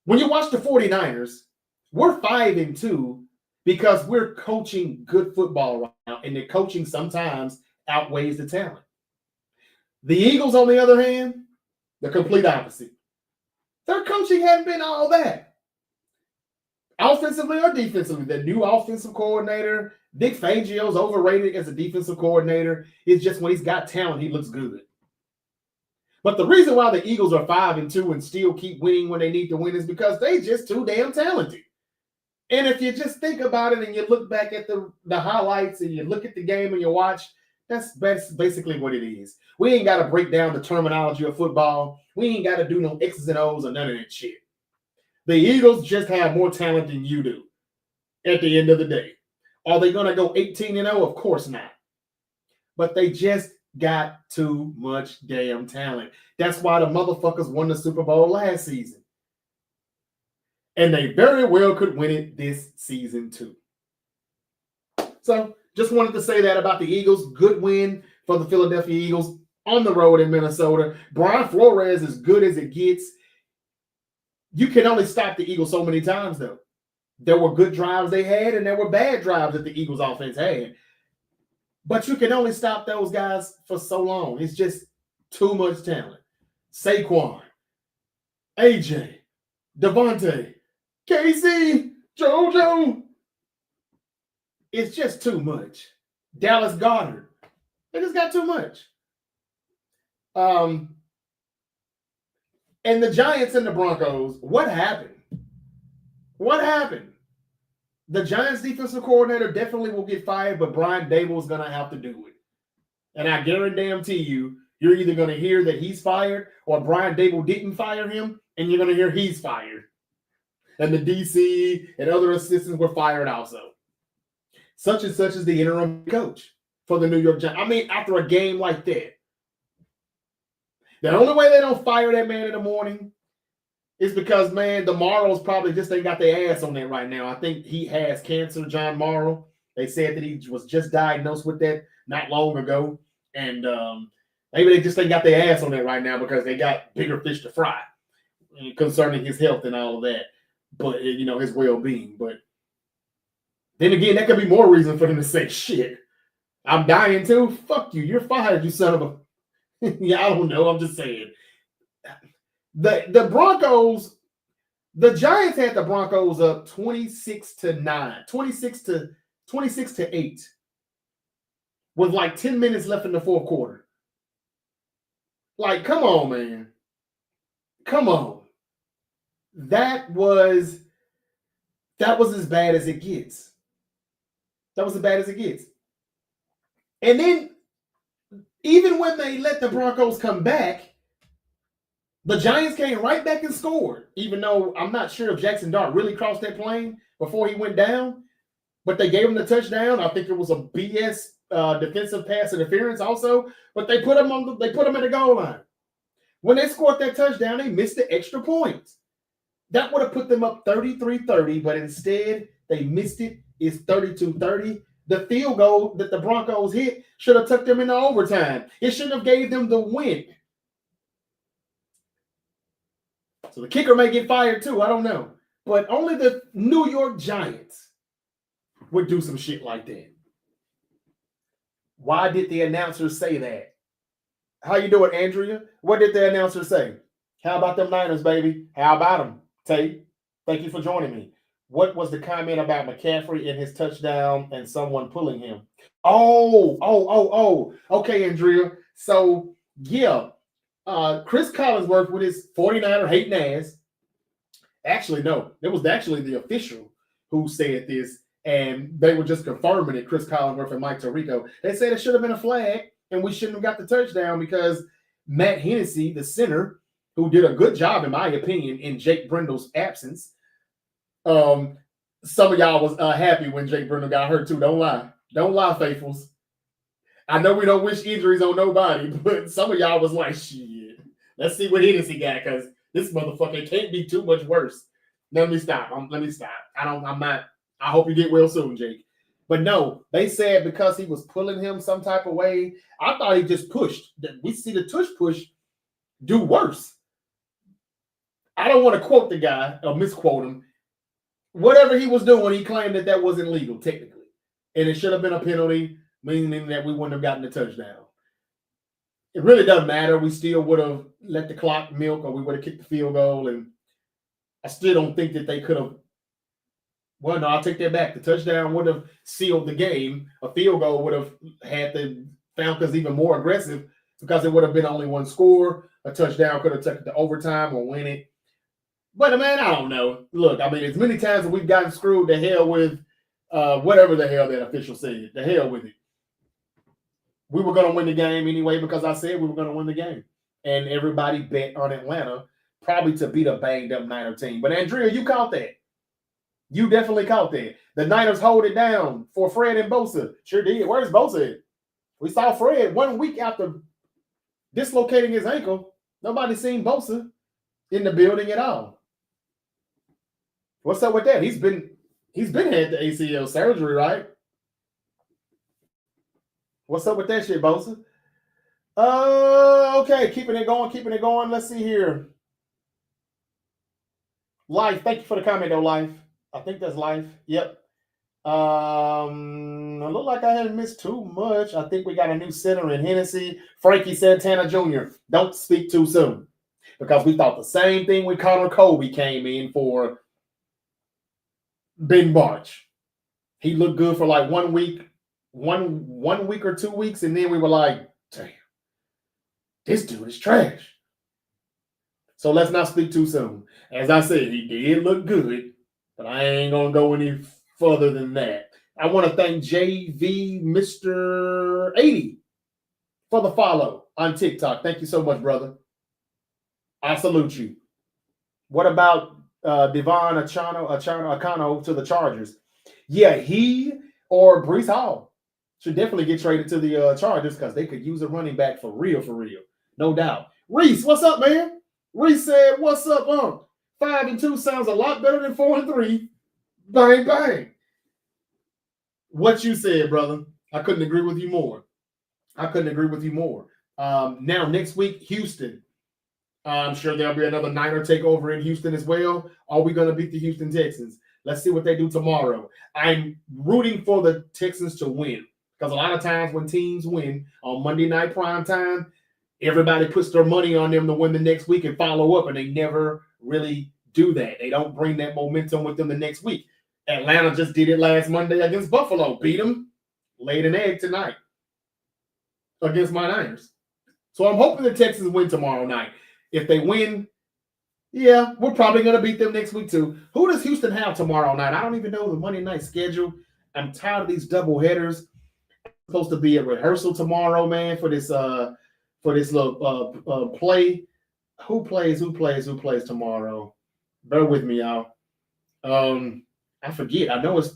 When you watch the 49ers, we're 5-2 because we're coaching good football right now, and the coaching sometimes outweighs the talent. The Eagles, on the other hand, the complete opposite. Their coaching hasn't been all that. Offensively or defensively, the new offensive coordinator, Vic Fangio's overrated as a defensive coordinator. It's just when he's got talent, he looks good. But the reason why the Eagles are 5-2 and still keep winning when they need to win is because they just too damn talented. And if you just think about it and you look back at the highlights and you look at the game and you watch, that's basically what it is. We ain't got to break down the terminology of football. We ain't got to do no X's and O's or none of that shit. The Eagles just have more talent than you do at the end of the day. Are they going to go 18-0? Of course not. But they just got too much damn talent. That's why the motherfuckers won the Super Bowl last season. And they very well could win it this season too. So just wanted to say that about the Eagles. Good win for the Philadelphia Eagles on the road in Minnesota. Brian Flores is good as it gets. You can only stop the Eagles so many times, though. There were good drives they had, and there were bad drives that the Eagles offense had. But you can only stop those guys for so long. It's just too much talent. Saquon, AJ, Devontae, Casey, JoJo. It's just too much. Dallas Goedert. They just got too much. And the Giants and the Broncos, what happened? What happened? The Giants defensive coordinator definitely will get fired, but Brian Dable is going to have to do it. And I guarantee you, you're either going to hear that he's fired or Brian Dable didn't fire him, and you're going to hear he's fired. And the DC and other assistants were fired also. Such and such is the interim coach for the New York Giants. I mean, after a game like that, the only way they don't fire that man in the morning is because, man, the Morrows probably just ain't got their ass on that right now. I think he has cancer, John Morrow. They said that he was just diagnosed with that not long ago. And maybe they just ain't got their ass on that right now because they got bigger fish to fry concerning his health and all of that. But, you know, his well-being. But then again, that could be more reason for them to say, shit, I'm dying too? Fuck you. You're fired, you son of a... Yeah, I don't know. I'm just saying. The Broncos, the Giants had the Broncos up 26-9, 26-8, with like 10 minutes left in the fourth quarter. Like, come on, man. Come on. That was as bad as it gets. That was as bad as it gets. And then, even when they let the Broncos come back, the Giants came right back and scored, even though I'm not sure if Jackson Dart really crossed that plane before he went down, but they gave him the touchdown. I think it was a BS defensive pass interference also, but they put him at the goal line. When they scored that touchdown, they missed the extra points. That would have put them up 33-30, but instead they missed it. It's 32-30. The field goal that the Broncos hit should have took them into overtime. It shouldn't have gave them the win. So the kicker may get fired too. I don't know. But only the New York Giants would do some shit like that. Why did the announcer say that? How you doing, Andrea? What did the announcer say? How about them Niners, baby? How about them, Tate? Thank you for joining me. What was the comment about McCaffrey and his touchdown and someone pulling him? Oh. Okay, Andrea. So, yeah. Chris Collinsworth with his 49er hating ass. Actually, no. It was actually the official who said this, and they were just confirming it, Chris Collinsworth and Mike Tirico. They said it should have been a flag, and we shouldn't have got the touchdown because Matt Hennessy, the center, who did a good job, in my opinion, in Jake Brindle's absence. Some of y'all was happy when Jake Brindle got hurt too. Don't lie. Don't lie, faithfuls. I know we don't wish injuries on nobody, but some of y'all was like, shit, let's see what Hennessy got, because this motherfucker can't be too much worse. Let me stop. I hope you get well soon, Jake. But no, they said because he was pulling him some type of way. I thought he just pushed. We see the tush push do worse. I don't want to quote the guy or misquote him. Whatever he was doing, he claimed that wasn't legal, technically. And it should have been a penalty, meaning that we wouldn't have gotten the touchdown. It really doesn't matter. We still would have let the clock milk, or we would have kicked the field goal. And I still don't think that they could have. Well, no, I'll take that back. The touchdown would have sealed the game. A field goal would have had the Falcons even more aggressive because it would have been only one score. A touchdown could have taken it to overtime or win it. But, man, I don't know. Look, I mean, as many times as we've gotten screwed, the hell with whatever the hell that official said. The hell with it. We were going to win the game anyway because I said we were going to win the game. And everybody bet on Atlanta probably to beat a banged-up Niner team. But, Andrea, you caught that. You definitely caught that. The Niners hold it down for Fred and Bosa. Sure did. Where's Bosa at? We saw Fred 1 week after dislocating his ankle. Nobody seen Bosa in the building at all. What's up with that? He's been had the ACL surgery, right? What's up with that shit, Bosa? Okay, keeping it going. Let's see here. Life, thank you for the comment, though, Life. I think that's Life. Yep. I look like I haven't missed too much. I think we got a new center in Hennessy. Frankie Santana Jr. Don't speak too soon. Because we thought the same thing when Connor Colby came in for Ben Barch. He looked good for like 1 week, one week or 2 weeks, and then we were like, damn, this dude is trash. So let's not speak too soon. As I said, he did look good, but I ain't gonna go any further than that. I want to thank JV Mr. 80 for the follow on TikTok. Thank you so much, brother. I salute you. What about Devon Achano to the Chargers? Yeah, he or Brees Hall should definitely get traded to the Chargers because they could use a running back for real. No doubt. Reese, what's up, man? Reese said, what's up, 5-2 sounds a lot better than 4-3. Bang, bang. What you said, brother. I couldn't agree with you more. Now, next week, Houston. I'm sure there'll be another Niner takeover in Houston as well. Are we going to beat the Houston Texans? Let's see what they do tomorrow. I'm rooting for the Texans to win because a lot of times when teams win on Monday night prime time, everybody puts their money on them to win the next week and follow up, and they never really do that. They don't bring that momentum with them the next week. Atlanta just did it last Monday against Buffalo. Beat them, laid an egg tonight against my Niners. So I'm hoping the Texans win tomorrow night. If they win, yeah, we're probably going to beat them next week too. Who does Houston have tomorrow night? I don't even know the Monday night schedule. I'm tired of these double headers. I'm supposed to be a rehearsal tomorrow, man, for this little play. Who plays tomorrow? Bear with me, y'all. I forget. I know it's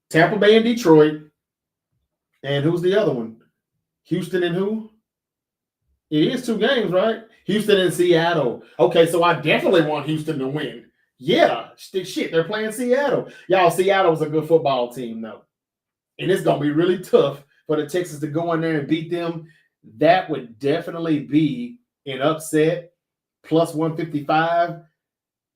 Tampa Bay and Detroit. And who's the other one? Houston and who? It is 2 games, right? Houston and Seattle. Okay, so I definitely want Houston to win. Yeah, shit, they're playing Seattle. Y'all, Seattle's a good football team, though. And it's going to be really tough for the Texans to go in there and beat them. That would definitely be an upset. Plus 155.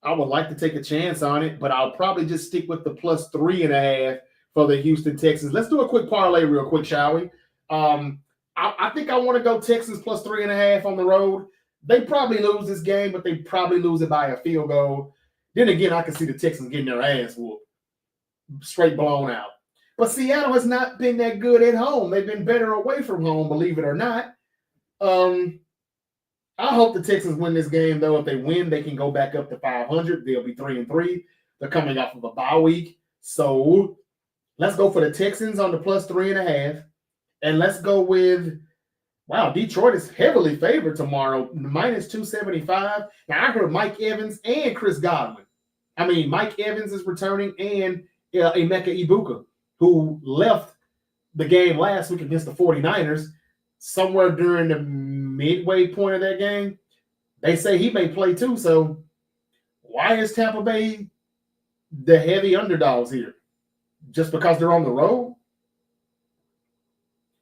I would like to take a chance on it, but I'll probably just stick with the plus 3.5 for the Houston Texans. Let's do a quick parlay real quick, shall we? I think I want to go Texans plus 3.5 on the road. They probably lose this game, but they probably lose it by a field goal. Then again, I can see the Texans getting their ass whooped, straight blown out. But Seattle has not been that good at home. They've been better away from home, believe it or not. I hope the Texans win this game, though. If they win, they can go back up to 500. They'll be 3-3. They're coming off of a bye week. So let's go for the Texans on the plus 3.5. And let's go with, wow, Detroit is heavily favored tomorrow, minus 275. Now, I heard Mike Evans and Chris Godwin. I mean, Mike Evans is returning and Emeka Ibuka, who left the game last week against the 49ers somewhere during the midway point of that game. They say he may play too, so why is Tampa Bay the heavy underdogs here? Just because they're on the road?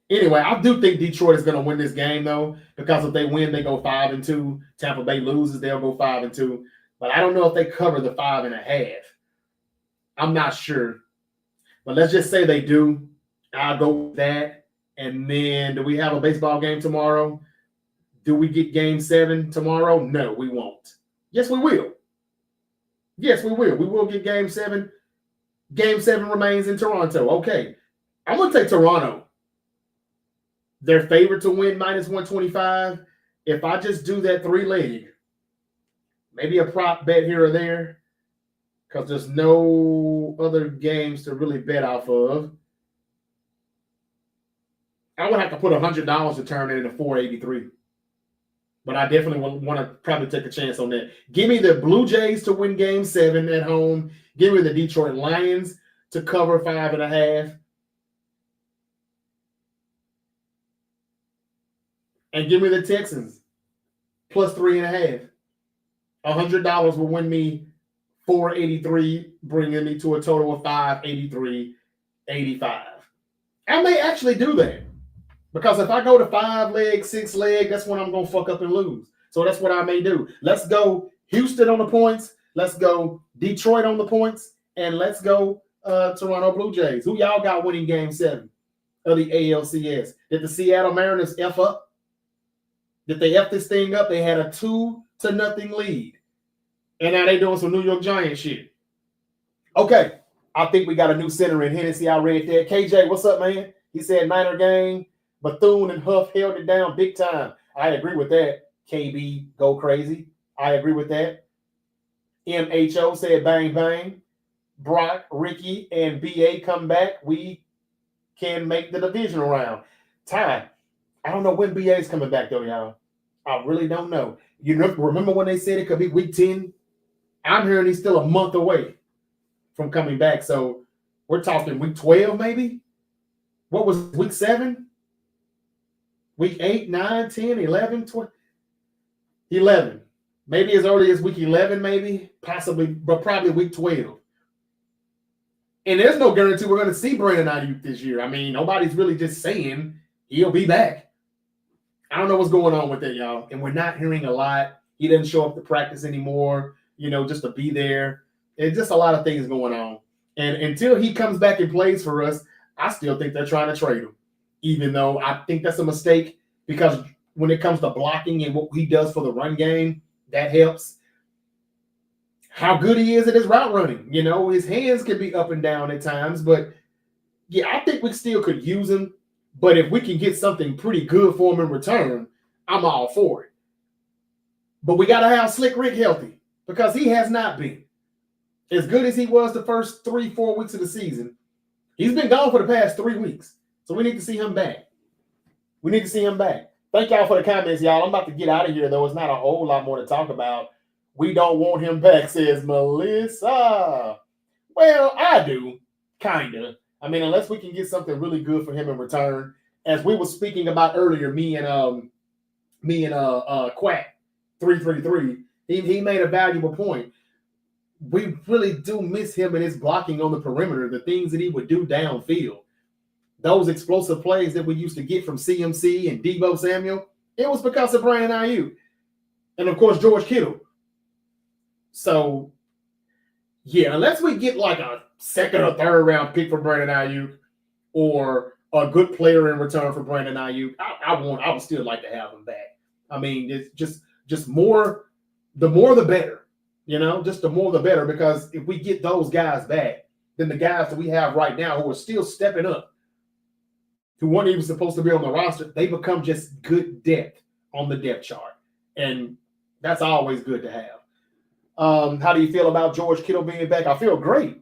Anyway, I do think Detroit is going to win this game, though, because if they win, they go 5-2. Tampa Bay loses, they'll go 5-2. But I don't know if they cover the 5.5. I'm not sure. But let's just say they do. I'll go with that. And then, do we have a baseball game tomorrow? Do we get game 7 tomorrow? No, we won't. Yes, we will. Yes, we will. We will get game 7. Game 7 remains in Toronto. Okay. I'm going to take Toronto. They're favored to win minus 125. If I just do that 3-leg, maybe a prop bet here or there, because there's no other games to really bet off of, I would have to put $100 to turn it into 483. but I definitely want to probably take a chance on that. Give me the Blue Jays to win Game 7 at home. Give me the Detroit Lions to cover 5.5. And give me the Texans plus 3.5. $100 will win me $483, bringing me to a total of $583.85. I may actually do that because if I go to 5 leg, 6 leg, that's when I'm going to fuck up and lose. So that's what I may do. Let's go Houston on the points. Let's go Detroit on the points. And let's go Toronto Blue Jays. Who y'all got winning Game 7 of the ALCS? Did the Seattle Mariners F up? Did they F this thing up? They had a 2-0 lead. And now they doing some New York Giants shit. Okay. I think we got a new center in Hennessy. I read that. KJ, what's up, man? He said Niner game. Bethune and Huff held it down big time. I agree with that. KB, go crazy. I agree with that. MHO said bang, bang. Brock, Ricky, and BA come back. We can make the divisional round. Ty, I don't know when BA is coming back, though, y'all. I really don't know. You remember when they said it could be week 10? I'm hearing he's still a month away from coming back. So we're talking week 12, maybe? What was week 7? Week 8, 9, 10, 11, 12? 11. Maybe as early as week 11, maybe. Possibly, but probably week 12. And there's no guarantee we're going to see Brandon Ayuk this year. I mean, nobody's really just saying he'll be back. I don't know what's going on with that, y'all. And we're not hearing a lot. He doesn't show up to practice anymore, just to be there. It's just a lot of things going on. And until he comes back and plays for us, I still think they're trying to trade him, even though I think that's a mistake because when it comes to blocking and what he does for the run game, that helps. How good he is at his route running. His hands can be up and down at times, but yeah, I think we still could use him. But if we can get something pretty good for him in return, I'm all for it. But we got to have Slick Rick healthy because he has not been. As good as he was the first 3-4 weeks of the season, he's been gone for the past 3 weeks. So we need to see him back. Thank y'all for the comments, y'all. I'm about to get out of here, though. It's not a whole lot more to talk about. We don't want him back, says Melissa. Well, I do, kind of. I mean, unless we can get something really good for him in return. As we were speaking about earlier, me and Quack 333, he made a valuable point. We really do miss him and his blocking on the perimeter, the things that he would do downfield. Those explosive plays that we used to get from CMC and Deebo Samuel, it was because of Brandon Ayuk. And, of course, George Kittle. So, yeah, unless we get like a second or third round pick for Brandon Ayuk or a good player in return for Brandon Ayuk, I would still like to have him back. I mean, it's just more, the more the better. Just the more the better, because if we get those guys back, then the guys that we have right now who are still stepping up, who weren't even supposed to be on the roster, they become just good depth on the depth chart. And that's always good to have. How do you feel about George Kittle being back? I feel great.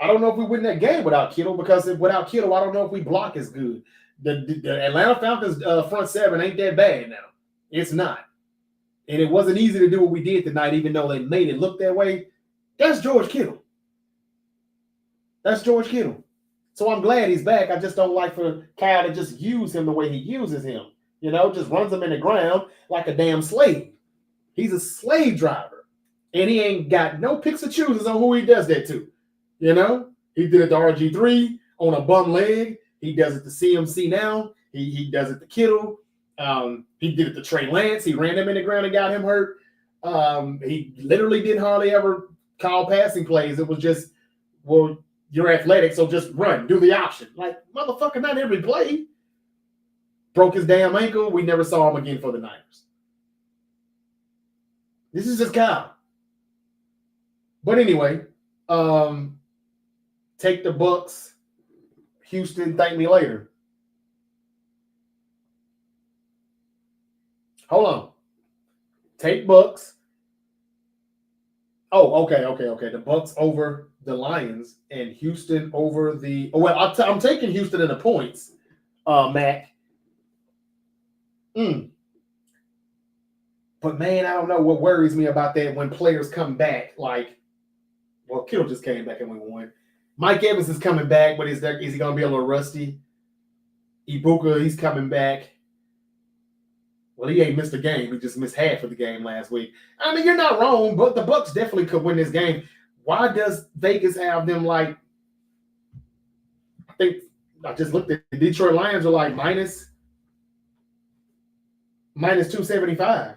I don't know if we win that game without Kittle, because without Kittle, I don't know if we block as good. The Atlanta Falcons front seven ain't that bad now. It's not. And it wasn't easy to do what we did tonight, even though they made it look that way. That's George Kittle. So I'm glad he's back. I just don't like for Kyle to just use him the way he uses him. Just runs him in the ground like a damn slave. He's a slave driver. And he ain't got no picks or chooses on who he does that to. He did it to RG3 on a bum leg. He does it to CMC now. He does it to Kittle. He did it to Trey Lance. He ran him in the ground and got him hurt. He literally didn't hardly ever call passing plays. It was just, well, you're athletic, so just run, do the option. Like, motherfucker, not every play. Broke his damn ankle. We never saw him again for the Niners. This is just Kyle. But anyway, take the Bucks. Houston, thank me later. Hold on. Take Bucks. Oh, okay. The Bucks over the Lions and Houston over the. Oh, well, I'm taking Houston in the points, Mac. But man, I don't know what worries me about that when players come back. Like, well, Kittle just came back and we won. Mike Evans is coming back, but is he going to be a little rusty? Ibuka, he's coming back. Well, he ain't missed a game. He just missed half of the game last week. I mean, you're not wrong, but the Bucks definitely could win this game. Why does Vegas have them like? I think I just looked at the Detroit Lions are like minus 275.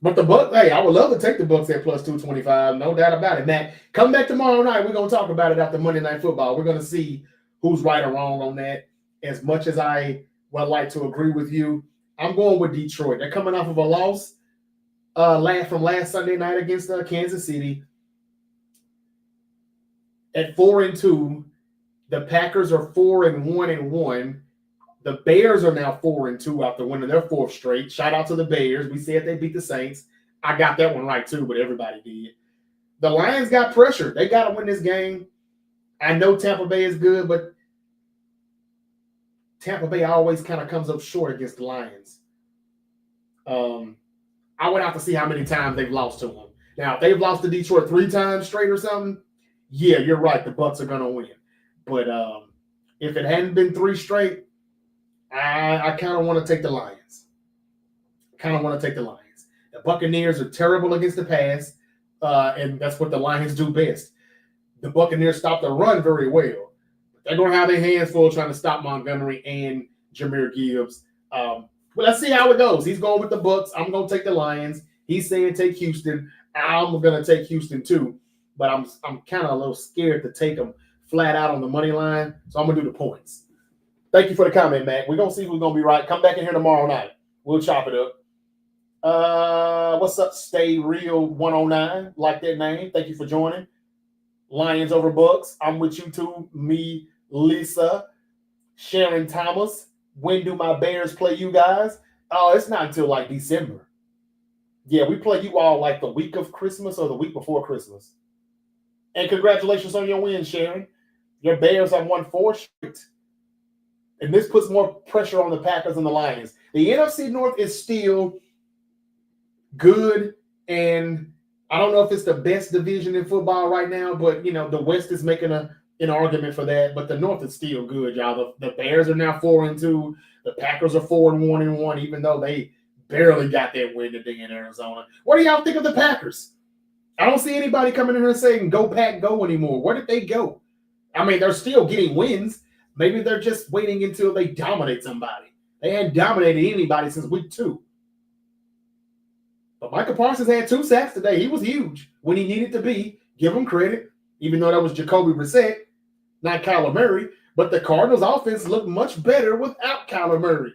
But the Bucks, hey, I would love to take the Bucks at plus 225, no doubt about it. Matt, come back tomorrow night. We're going to talk about it after Monday Night Football. We're going to see who's right or wrong on that. As much as I would like to agree with you, I'm going with Detroit. They're coming off of a loss from last Sunday night against Kansas City. At 4-2, the Packers are 4-1-1. The Bears are now 4-2 after winning their fourth straight. Shout out to the Bears. We said they beat the Saints. I got that one right too, but everybody did. The Lions got pressure. They got to win this game. I know Tampa Bay is good, but Tampa Bay always kind of comes up short against the Lions. I would have to see how many times they've lost to them. Now, if they've lost to Detroit 3 times straight or something, yeah, you're right. The Bucks are going to win. But if it hadn't been 3 straight, I kind of want to take the Lions. The Buccaneers are terrible against the pass, and that's what the Lions do best. The Buccaneers stop the run very well. They're going to have their hands full trying to stop Montgomery and Jahmyr Gibbs. But let's see how it goes. He's going with the Bucks. I'm going to take the Lions. He's saying take Houston. I'm going to take Houston too. But I'm kind of a little scared to take them flat out on the money line, so I'm going to do the points. Thank you for the comment, Matt. We're going to see who's going to be right. Come back in here tomorrow night. We'll chop it up. What's up, Stay Real 109? Like that name. Thank you for joining. Lions over Bucks. I'm with you too. Me, Lisa, Sharon Thomas. When do my Bears play you guys? Oh, it's not until like December. Yeah, we play you all like the week of Christmas or the week before Christmas. And congratulations on your win, Sharon. Your Bears have won 4 straight. And this puts more pressure on the Packers and the Lions. The NFC North is still good, and I don't know if it's the best division in football right now, but, you know, the West is making an argument for that, but the North is still good, y'all. The Bears are now 4-2. The Packers are 4-1-1, even though they barely got that win today in Arizona. What do y'all think of the Packers? I don't see anybody coming in here saying, go Pack, go anymore. Where did they go? I mean, they're still getting wins. Maybe they're just waiting until they dominate somebody. They hadn't dominated anybody since week 2. But Michael Parsons had 2 sacks today. He was huge when he needed to be. Give him credit, even though that was Jacoby Brissett, not Kyler Murray. But the Cardinals' offense looked much better without Kyler Murray.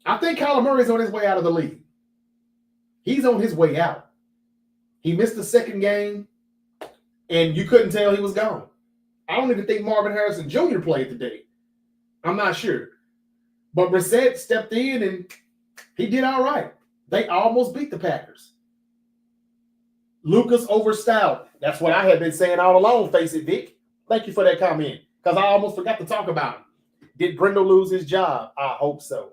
I think Kyler Murray's on his way out of the league. He's on his way out. He missed the second game, and you couldn't tell he was gone. I don't even think Marvin Harrison Jr. played today. I'm not sure. But Brissett stepped in, and he did all right. They almost beat the Packers. Lucas over Stout. That's what I had been saying all along, Face It, Vic. Thank you for that comment, because I almost forgot to talk about him. Did Brindle lose his job? I hope so.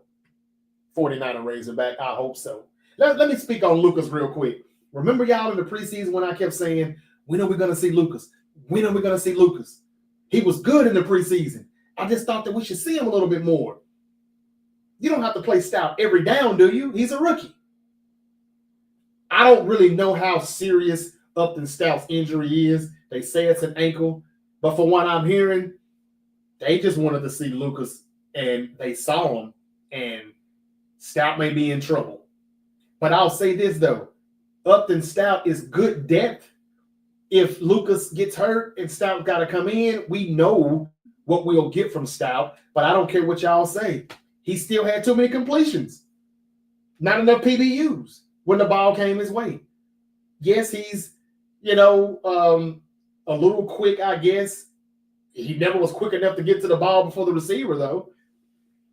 49er Razorback, I hope so. Let me speak on Lucas real quick. Remember y'all in the preseason when I kept saying, when are we going to see Lucas? When are we going to see Lucas? He was good in the preseason. I just thought that we should see him a little bit more. You don't have to play Stout every down, do you? He's a rookie. I don't really know how serious Upton Stout's injury is. They say it's an ankle. But from what I'm hearing, they just wanted to see Lucas, and they saw him, and Stout may be in trouble. But I'll say this, though. Upton Stout is good depth. If Lucas gets hurt and Stout got to come in, we know what we'll get from Stout. But I don't care what y'all say. He still had too many completions. Not enough PBUs when the ball came his way. Yes, he's, a little quick, I guess. He never was quick enough to get to the ball before the receiver, though.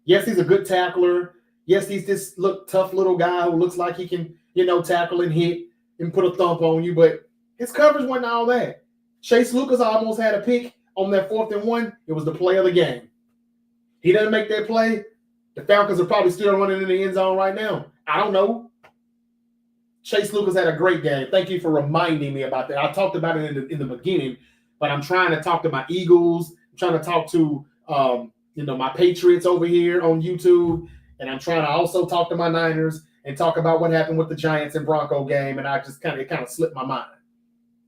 Yes, he's a good tackler. Yes, he's this tough little guy who looks like he can, tackle and hit and put a thump on you. But his coverage wasn't all that. Chase Lucas almost had a pick on that 4th and 1. It was the play of the game. He doesn't make that play. The Falcons are probably still running in the end zone right now. I don't know. Chase Lucas had a great game. Thank you for reminding me about that. I talked about it in the beginning, but I'm trying to talk to my Eagles. I'm trying to talk to my Patriots over here on YouTube, and I'm trying to also talk to my Niners and talk about what happened with the Giants and Bronco game, and I just kind of slipped my mind.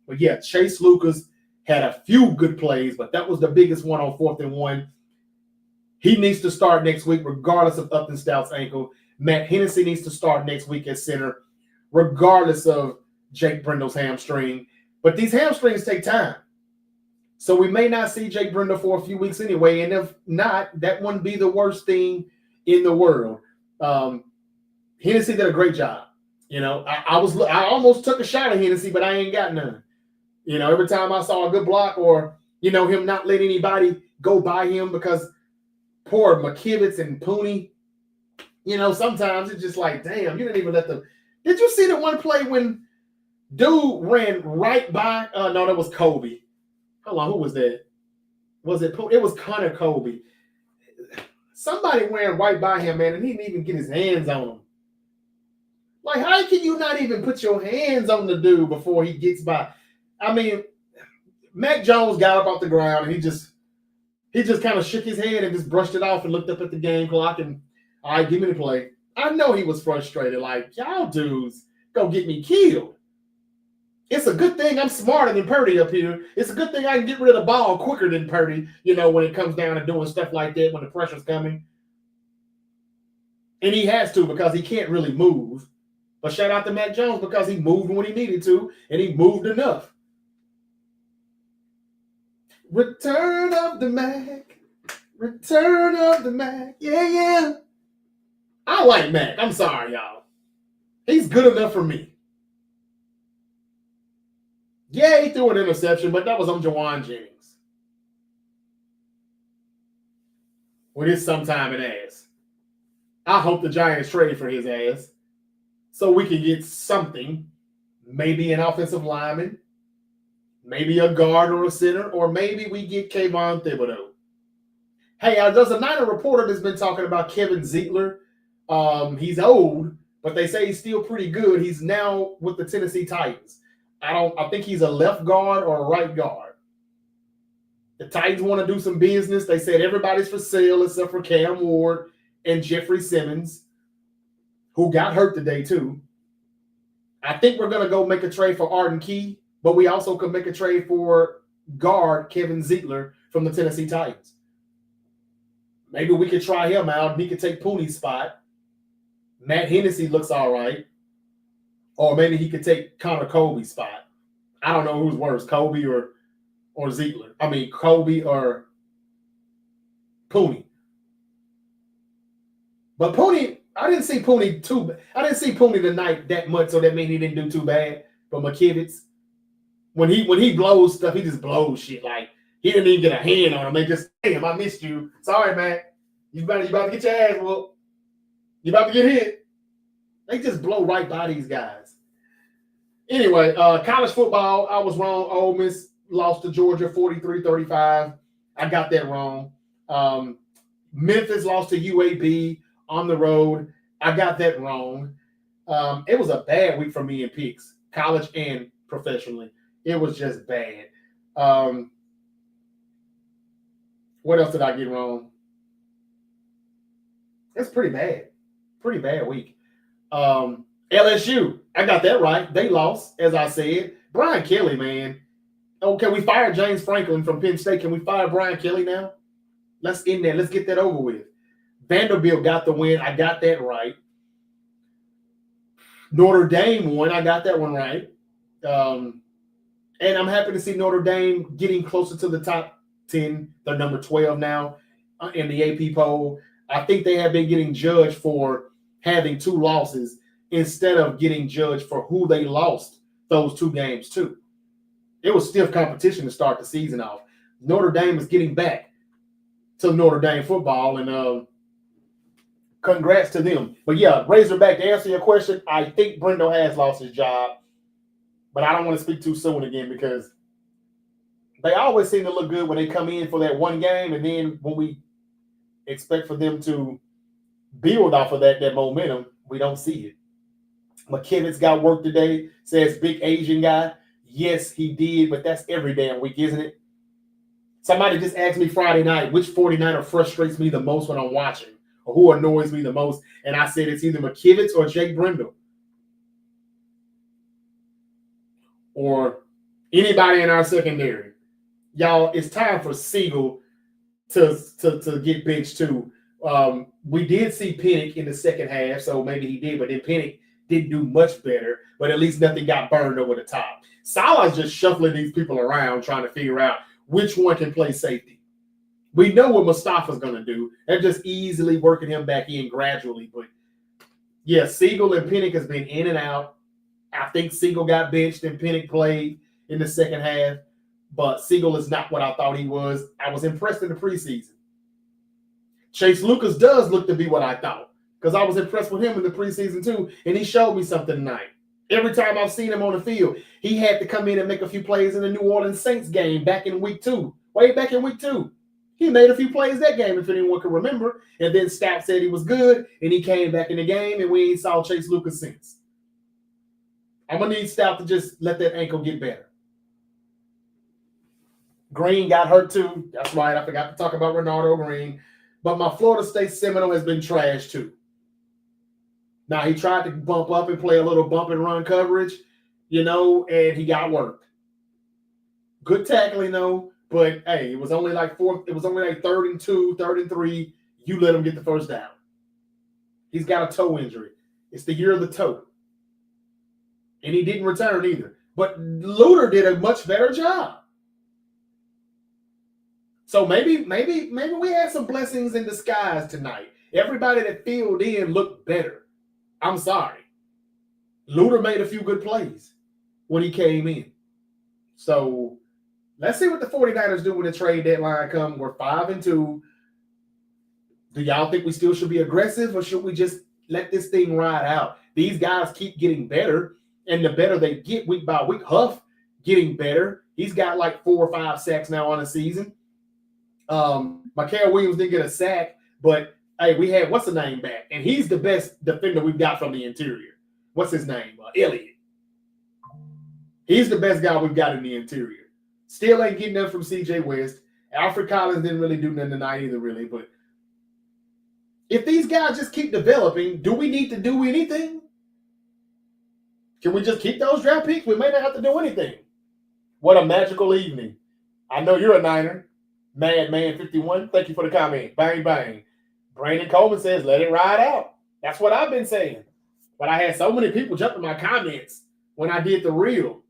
But yeah, Chase Lucas had a few good plays, but that was the biggest one on 4th and 1. He needs to start next week, regardless of Upton Stout's ankle. Matt Hennessy needs to start next week at center, regardless of Jake Brindle's hamstring. But these hamstrings take time. So we may not see Jake Brindle for a few weeks anyway. And if not, that wouldn't be the worst thing in the world. Hennessy did a great job. I almost took a shot at Hennessy, but I ain't got none. Every time I saw a good block or, him not letting anybody go by him because poor McKivitz and Pooney, sometimes it's just like, damn, you didn't even let them. Did you see the one play when dude ran right by? No, that was Kobe. Hold on, who was that? Was it Pooney? It was Connor Kobe. Somebody ran right by him, man, and he didn't even get his hands on him. Like, how can you not even put your hands on the dude before he gets by? I mean, Mac Jones got up off the ground and he just kind of shook his head and just brushed it off and looked up at the game clock and, all right, give me the play. I know he was frustrated. Like, y'all dudes go get me killed. It's a good thing I'm smarter than Purdy up here. It's a good thing I can get rid of the ball quicker than Purdy, when it comes down to doing stuff like that when the pressure's coming. And he has to because he can't really move. But shout out to Mac Jones because he moved when he needed to, and he moved enough. Return of the Mac. Return of the Mac. Yeah. I like Mac. I'm sorry, y'all. He's good enough for me. Yeah, he threw an interception, but that was on Jawan Jennings. With his sometime ass. I hope the Giants trade for his ass so we can get something. Maybe an offensive lineman. Maybe a guard or a center. Or maybe we get Kayvon Thibodeau. Hey, there's a Niner reporter that's been talking about Kevin Zeitler. He's old, but they say he's still pretty good. He's now with the Tennessee Titans. I think he's a left guard or a right guard. The Titans want to do some business. They said everybody's for sale except for Cam Ward and Jeffrey Simmons, who got hurt today too. I think we're going to go make a trade for Arden Key, but we also could make a trade for guard Kevin Zeitler from the Tennessee Titans. Maybe we could try him out. He could take Pooney's spot. Matt Hennessy looks all right. Or maybe he could take Connor Kobe's spot. I don't know who's worse, Kobe or Zeitler. I mean, Kobe or Pooney. But Pooney, I didn't see Pooney tonight that much, so that means he didn't do too bad. But McKivitz, when he blows stuff, he just blows shit. Like, he didn't even get a hand on him. They just, damn, I missed you. Sorry, man. You about to get your ass whooped. You about to get hit. They just blow right by these guys. Anyway, college football, I was wrong. Ole Miss lost to Georgia 43-35. I got that wrong. Memphis lost to UAB on the road. I got that wrong. It was a bad week for me in picks, college and professionally. It was just bad. What else did I get wrong? It's pretty bad. Pretty bad week. LSU, I got that right. They lost, as I said. Brian Kelly, man. Okay, we fired James Franklin from Penn State. Can we fire Brian Kelly now? Let's end there. Let's get that over with. Vanderbilt got the win. I got that right. Notre Dame won. I got that one right. And I'm happy to see Notre Dame getting closer to the top 10. They're number 12 now in the AP poll. I think they have been getting judged for having 2 losses instead of getting judged for who they lost those 2 games to. It was stiff competition to start the season off. Notre Dame is getting back to Notre Dame football, and congrats to them. But yeah, Razorback, to answer your question, I think Brindle has lost his job, but I don't want to speak too soon again because they always seem to look good when they come in for that one game, and then when we expect for them to build off of that momentum. We don't see it. McKinnon's got work today, says big Asian guy. Yes, he did, but that's every damn week, isn't it? Somebody just asked me Friday night, which 49er frustrates me the most when I'm watching, or who annoys me the most, and I said it's either McKivitz or Jake Brendel. Or anybody in our secondary. Y'all, it's time for Siegel to get benched too. We did see Pennick in the second half, so maybe he did, but then Pennick didn't do much better, but at least nothing got burned over the top. Salah's just shuffling these people around trying to figure out which one can play safety. We know what Mustafa's going to do. They're just easily working him back in gradually. But, yeah, Siegel and Pennick has been in and out. I think Siegel got benched and Pennick played in the second half, but Siegel is not what I thought he was. I was impressed in the preseason. Chase Lucas does look to be what I thought, because I was impressed with him in the preseason too, and he showed me something tonight. Every time I've seen him on the field, he had to come in and make a few plays in the New Orleans Saints game back in week 2. Way back in week 2. He made a few plays that game, if anyone can remember, and then Stapp said he was good, and he came back in the game, and we ain't saw Chase Lucas since. I'm going to need Stapp to just let that ankle get better. Green got hurt too. That's right. I forgot to talk about Renardo Green. But my Florida State Seminole has been trash too. Now, he tried to bump up and play a little bump and run coverage, and he got worked. Good tackling, though. But, hey, it was only like 3rd and 2, 3rd and 3. You let him get the first down. He's got a toe injury. It's the year of the toe. And he didn't return either. But Luter did a much better job. So maybe we had some blessings in disguise tonight. Everybody that filled in looked better. I'm sorry. Luter made a few good plays when he came in. So let's see what the 49ers do when the trade deadline comes. We're 5-2. Do y'all think we still should be aggressive, or should we just let this thing ride out? These guys keep getting better, and the better they get week by week. Huff getting better. He's got like 4 or 5 sacks now on the season. Mikael Williams didn't get a sack, but hey, we had what's the name back, and he's the best defender we've got from the interior. What's his name? Elliott. He's the best guy we've got in the interior. Still ain't getting nothing from CJ West. Alfred Collins didn't really do nothing tonight either, really. But if these guys just keep developing, do we need to do anything? Can we just keep those draft picks? We may not have to do anything. What a magical evening. I know you're a Niner. Madman51, thank you for the comment. Bang, bang. Brandon Coleman says, let it ride out. That's what I've been saying. But I had so many people jump in my comments when I did the reel.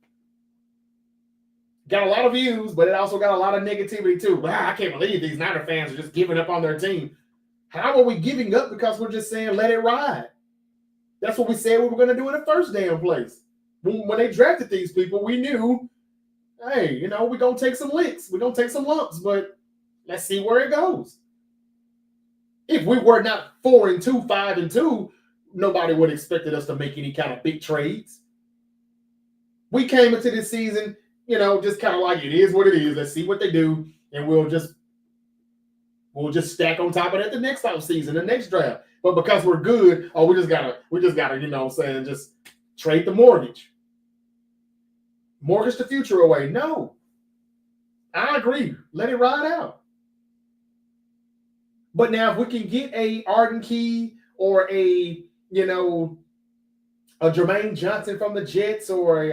Got a lot of views, but it also got a lot of negativity too. Wow, I can't believe these Niner fans are just giving up on their team. How are we giving up because we're just saying let it ride? That's what we said we were going to do in the first damn place. When they drafted these people, we knew, hey, we're going to take some licks. We're going to take some lumps, but let's see where it goes. If we were not 4-2, 5-2, nobody would have expected us to make any kind of big trades. We came into this season, just kind of like it is what it is. Let's see what they do, and we'll just stack on top of that the next offseason, the next draft. But because we're good, we just gotta, just trade the mortgage. Mortgage the future away. No. I agree. Let it ride out. But now if we can get a Arden Key or a Jermaine Johnson from the Jets, or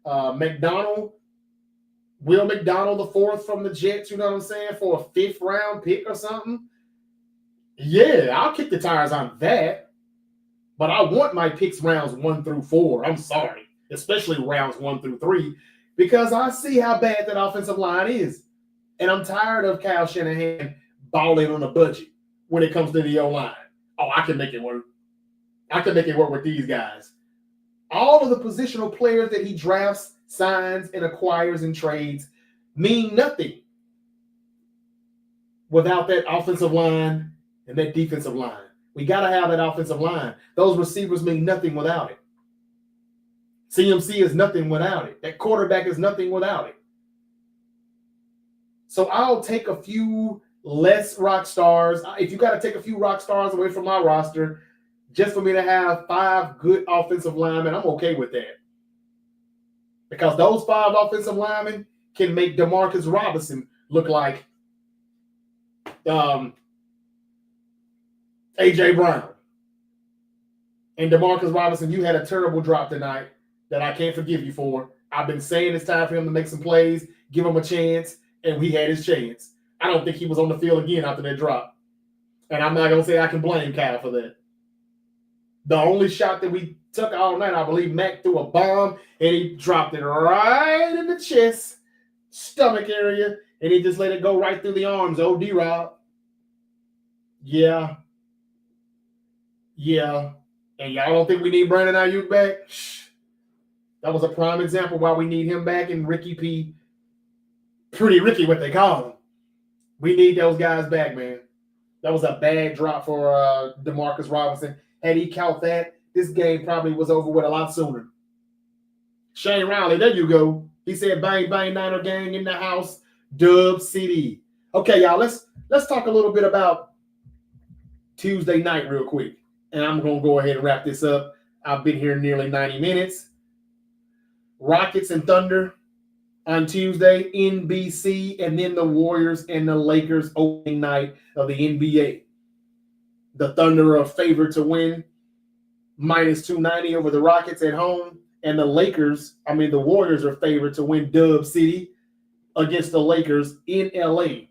a McDonald, Will McDonald the 4th from the Jets, for a 5th round pick or something, yeah, I'll kick the tires on that. But I want my picks rounds 1 through 4. I'm sorry. Especially rounds 1 through 3, because I see how bad that offensive line is. And I'm tired of Kyle Shanahan balling on a budget when it comes to the O-line. Oh, I can make it work. I can make it work with these guys. All of the positional players that he drafts, signs, and acquires and trades mean nothing without that offensive line and that defensive line. We got to have that offensive line. Those receivers mean nothing without it. CMC is nothing without it. That quarterback is nothing without it. So I'll take a few less rock stars. If you got to take a few rock stars away from my roster, just for me to have 5 good offensive linemen, I'm okay with that. Because those 5 offensive linemen can make Demarcus Robinson look like A.J. Brown. And Demarcus Robinson, you had a terrible drop tonight that I can't forgive you for. I've been saying it's time for him to make some plays, give him a chance, and we had his chance. I don't think he was on the field again after that drop. And I'm not going to say I can blame Kyle for that. The only shot that we took all night, I believe Mac threw a bomb, and he dropped it right in the chest, stomach area, and he just let it go right through the arms. Oh, D-Rob. Yeah. And y'all don't think we need Brandon Ayuk back? That was a prime example why we need him back, and Ricky P. Pretty Ricky, what they call him. We need those guys back, man. That was a bad drop for Demarcus Robinson. Had he caught that, this game probably was over with a lot sooner. Shane Riley, there you go. He said, "Bang, bang, Niner gang in the house. Dub CD." Okay, y'all, let's talk a little bit about Tuesday night real quick. And I'm going to go ahead and wrap this up. I've been here nearly 90 minutes. Rockets and Thunder on Tuesday, NBC, and then the Warriors and the Lakers opening night of the NBA. The Thunder are favored to win, minus 290 over the Rockets at home. And the Warriors are favored to win Dub City against the Lakers in LA,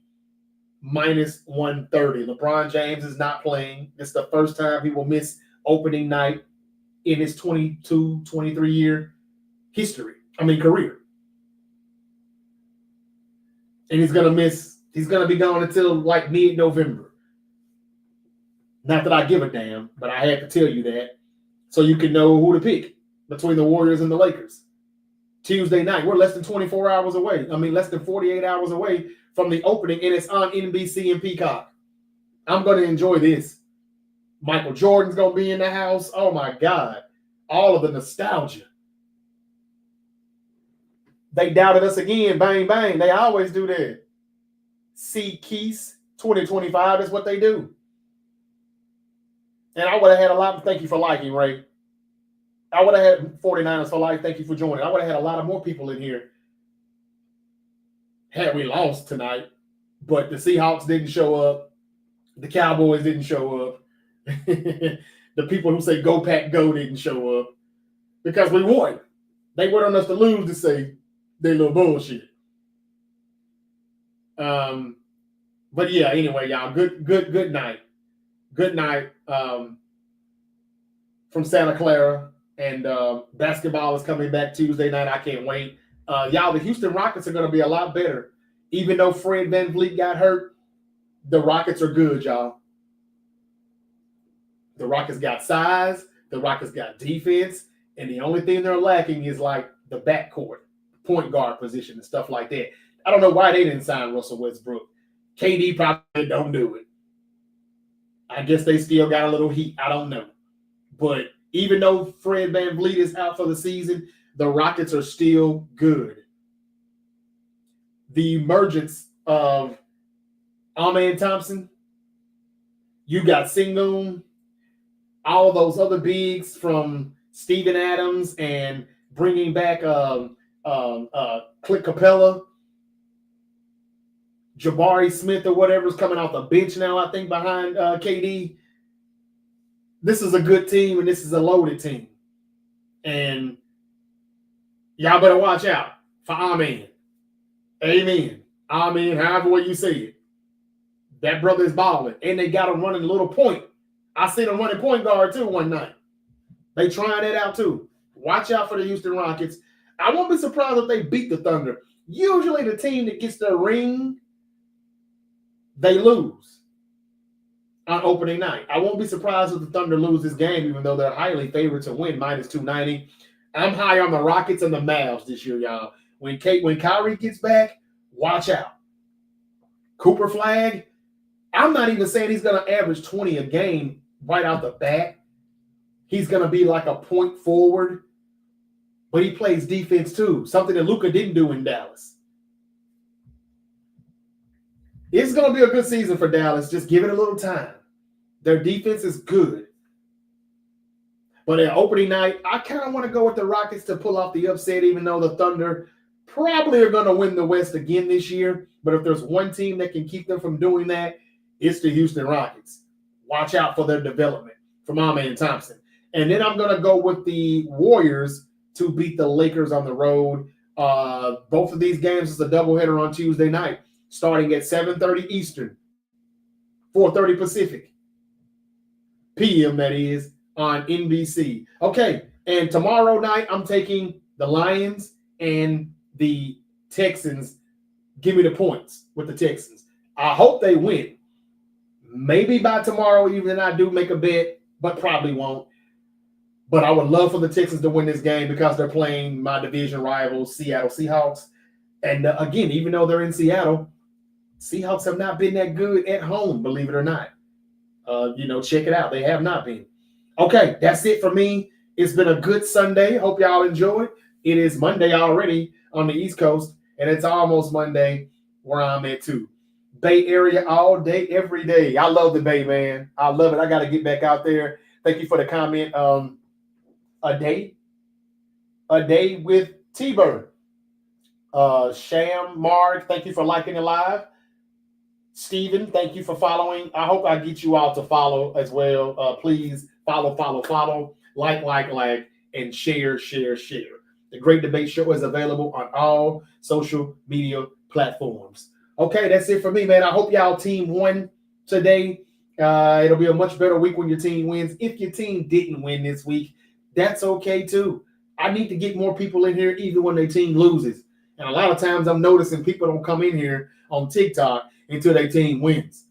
minus 130. LeBron James is not playing. It's the first time he will miss opening night in his 22, 23-year career. And he's going to be gone until like mid-November. Not that I give a damn, but I had to tell you that so you can know who to pick between the Warriors and the Lakers. Tuesday night, we're less than 24 hours away. Less than 48 hours away from the opening, and it's on NBC and Peacock. I'm going to enjoy this. Michael Jordan's going to be in the house. Oh, my God. All of the nostalgia. They doubted us again. Bang, bang. They always do that. See Keys 2025 is what they do. And I would have had a lot. Thank you for liking, Ray. I would have had 49ers for life. Thank you for joining. I would have had a lot of more people in here had we lost tonight. But the Seahawks didn't show up. The Cowboys didn't show up. The people who say go Pack Go didn't show up because we won. They wanted us to lose to say they little bullshit. But yeah, anyway, y'all, good night. Good night from Santa Clara. And basketball is coming back Tuesday night. I can't wait. Y'all, the Houston Rockets are going to be a lot better. Even though Fred VanVleet got hurt, the Rockets are good, y'all. The Rockets got size. The Rockets got defense. And the only thing they're lacking is like the backcourt, point guard position and stuff like that. I don't know why they didn't sign Russell Westbrook. KD probably don't do it. I guess they still got a little heat. I don't know. But even though Fred VanVleet is out for the season, the Rockets are still good. The emergence of Amen Thompson, you got Sengun, all those other bigs from Steven Adams and bringing back Clint Capella, Jabari Smith or whatever's coming off the bench now, I think, behind KD. This is a good team, and this is a loaded team. And y'all better watch out for Amen. Amen. Amen, however way you say it. That brother is balling. And they got him running a little point. I seen him running point guard, too, one night. They trying that out, too. Watch out for the Houston Rockets. I won't be surprised if they beat the Thunder. Usually the team that gets their ring, they lose on opening night. I won't be surprised if the Thunder lose this game, even though they're highly favored to win, minus 290. I'm high on the Rockets and the Mavs this year, y'all. When Kyrie gets back, watch out. Cooper Flag, I'm not even saying he's going to average 20 a game right out the bat. He's going to be like a point forward, but he plays defense too, something that Luka didn't do in Dallas. It's going to be a good season for Dallas. Just give it a little time. Their defense is good. But at opening night, I kind of want to go with the Rockets to pull off the upset, even though the Thunder probably are going to win the West again this year. But if there's one team that can keep them from doing that, it's the Houston Rockets. Watch out for their development from my man Thompson. And then I'm going to go with the Warriors to beat the Lakers on the road. Both of these games is a doubleheader on Tuesday night, starting at 7:30 Eastern, 4:30 Pacific, p.m. that is, on NBC. Okay, and tomorrow night I'm taking the Lions and the Texans. Give me the points with the Texans. I hope they win. Maybe by tomorrow evening I do make a bet, but probably won't. But I would love for the Texans to win this game because they're playing my division rivals, Seattle Seahawks. And again, even though they're in Seattle, Seahawks have not been that good at home, believe it or not. Check it out. They have not been. Okay, that's it for me. It's been a good Sunday. Hope y'all enjoyed. It is Monday already on the East Coast, and it's almost Monday where I'm at too. Bay Area all day, every day. I love the Bay, man. I love it. I got to get back out there. Thank you for the comment. A day with T-Bird. Sham, Mark, thank you for liking it live. Steven, thank you for following. I hope I get you all to follow as well. Please follow, like, and share. The Great Debate Show is available on all social media platforms. Okay, that's it for me, man. I hope y'all team won today. It'll be a much better week when your team wins. If your team didn't win this week, that's okay too. I need to get more people in here even when their team loses. And a lot of times I'm noticing people don't come in here on TikTok until their team wins.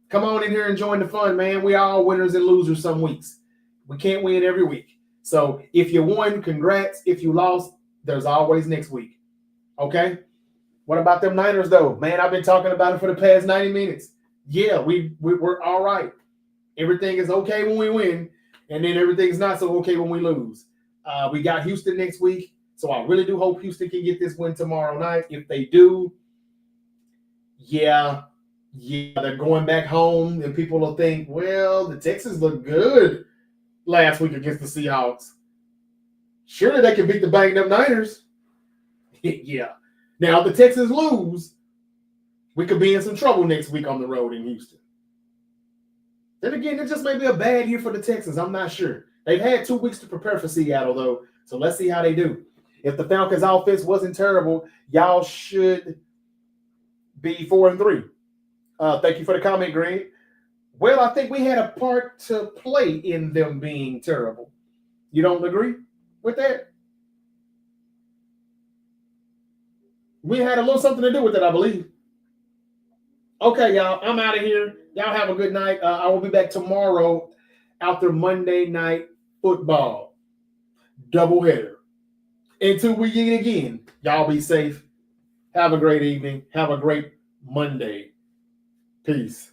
Come on in here and join the fun, man. We are all winners and losers some weeks. We can't win every week. So if you won, congrats. If you lost, there's always next week. Okay? What about them Niners, though? Man, I've been talking about it for the past 90 minutes. Yeah, we're all right. Everything is okay when we win, and then everything's not so okay when we lose. We got Houston next week, so I really do hope Houston can get this win tomorrow night. If they do, yeah, they're going back home, and people will think, well, the Texans look good last week against the Seahawks. Surely they can beat the banged up Niners. Yeah. Now, if the Texans lose, we could be in some trouble next week on the road in Houston. Then again, it just may be a bad year for the Texans. I'm not sure. They've had 2 weeks to prepare for Seattle, though, so let's see how they do. If the Falcons' offense wasn't terrible, y'all should be 4-3. Thank you for the comment, Greg. Well, I think we had a part to play in them being terrible. You don't agree with that? We had a little something to do with it, I believe. Okay, y'all, I'm out of here. Y'all have a good night. I will be back tomorrow after Monday Night Football. Doubleheader. Until we meet again, y'all be safe. Have a great evening. Have a great Monday. Peace.